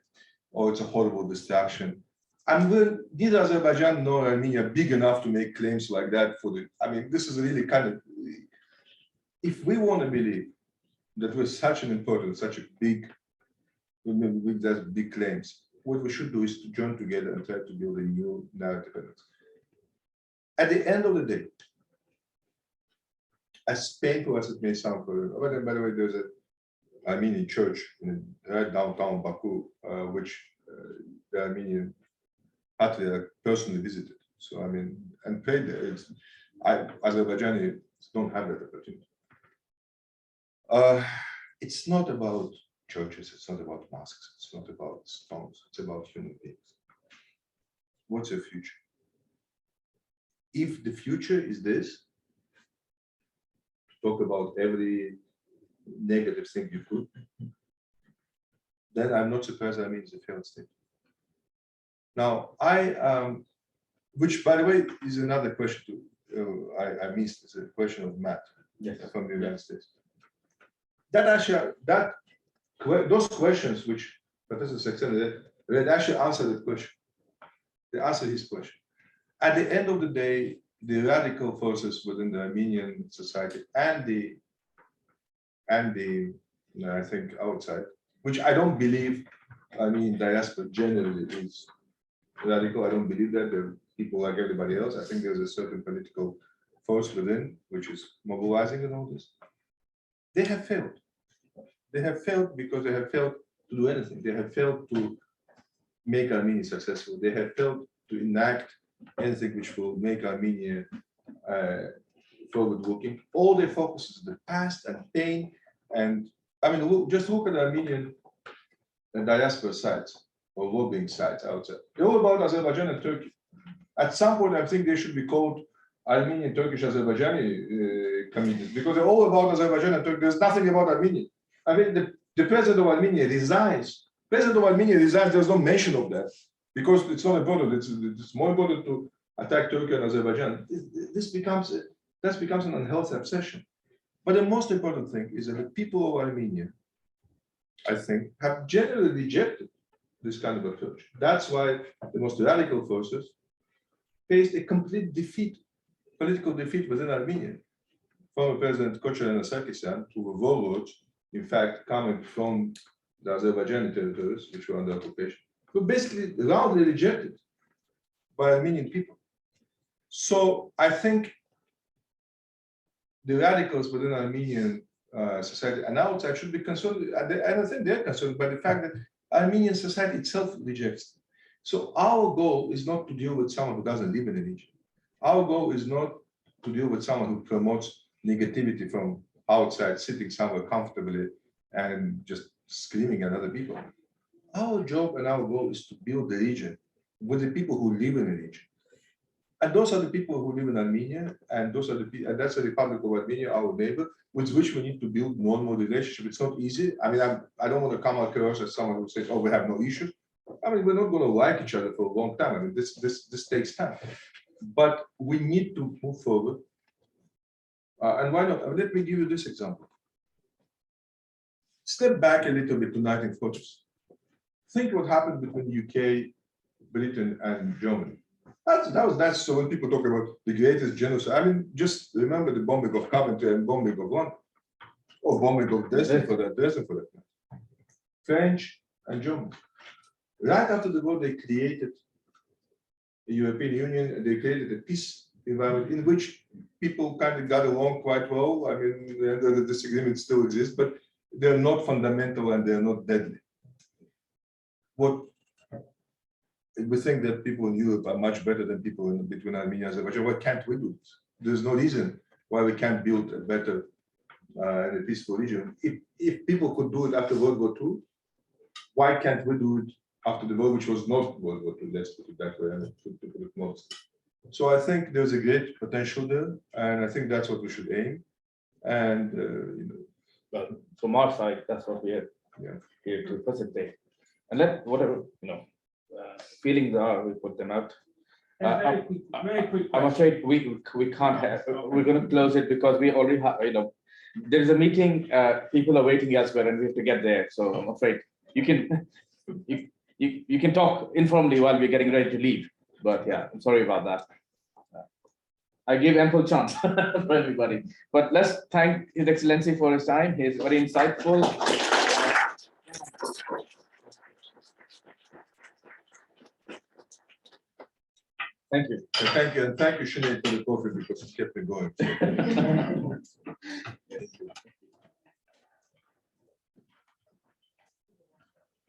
or it's a horrible distraction. And neither Azerbaijan nor Armenia big enough to make claims like that for the, I mean, this is really kind of, if we want to believe that we're such an important, such a big, with that big claims, what we should do is to join together and try to build a new narrative. At the end of the day, as painful as it may sound for you, by the way, there's an Armenian church in right downtown Baku, which the Armenian patriarch personally visited. So I mean, and prayed there. Azerbaijanis don't have that opportunity. It's not about churches. It's not about mosques. It's not about stones. It's about human beings. What's your future? If the future is this, talk about every negative thing you could, then I'm not surprised that means a failed state. Now, which by the way is another question too. I missed. It's a question of Matt from the United States. That actually, those questions which Professor Saxena read actually answered that question. They answered his question. At the end of the day, the radical forces within the Armenian society and the I think outside, which I don't believe, I mean, diaspora generally is radical. I don't believe that. There are people like everybody else. I think there's a certain political force within which is mobilizing and all this. They have failed. They have failed because they have failed to do anything. They have failed to make Armenia successful. They have failed to enact anything which will make Armenia forward-looking. All their focus is the past and pain. And I mean, just look at the Armenian diaspora sites or lobbying sites outside. They're all about Azerbaijan and Turkey. At some point, I think they should be called Armenian, Turkish, Azerbaijani communities because they're all about Azerbaijan and Turkey. There's nothing about Armenia. I mean, the president of Armenia resigns. President of Armenia resigns. There's no mention of that because it's not important. It's more important to attack Turkey and Azerbaijan. That becomes an unhealthy obsession. But the most important thing is that the people of Armenia, I think, have generally rejected this kind of approach. That's why the most radical forces faced a complete defeat, political defeat within Armenia. Former President Kocher and Sarkisyan, who were warlords, in fact, coming from the Azerbaijani territories, which were under occupation, were basically roundly rejected by Armenian people. So I think the radicals within Armenian society and outside should be concerned, and I think they're concerned by the fact that Armenian society itself rejects them. So our goal is not to deal with someone who doesn't live in the region. Our goal is not to deal with someone who promotes negativity from outside, sitting somewhere comfortably and just screaming at other people. Our job and our goal is to build the region with the people who live in the region. And those are the people who live in Armenia, and those are the people, and that's the Republic of Armenia, our neighbor, with which we need to build normal relationship. It's not easy. I mean, I don't want to come across as someone who says, "Oh, we have no issue." I mean, we're not going to like each other for a long time. I mean, this takes time, but we need to move forward. And why not? I mean, let me give you this example. Step back a little bit to 1940s. Think what happened between UK, Britain, and Germany. That's so when people talk about the greatest genocide, I mean, just remember the bombing of Coventry and bombing of London, or bombing of Dresden for that. French and German. Right after the war, they created the European Union, and they created a peace environment in which people kind of got along quite well. I mean, the disagreements still exist, but they're not fundamental and they're not deadly. What we think that people in Europe are much better than people in between Armenia and Azerbaijan. Why can't we do this? There's no reason why we can't build a better and a peaceful region. If people could do it after World War II, why can't we do it after the war, which was not World War II? Let's put it that way, and to put it modestly. So I think there's a great potential there, and I think that's what we should aim. And But from our side, that's what we are here to facilitate. And let whatever feelings are, we put them out. Very quick I'm afraid we can't have. We're going to close it because we already have. There is a meeting. People are waiting elsewhere, and we have to get there. So I'm afraid you can talk informally while we're getting ready to leave. But yeah, I'm sorry about that. I give ample chance for everybody. But let's thank His Excellency for his time. He's very insightful. Thank you. thank you, and thank you, Sinead, for the coffee because it kept me going.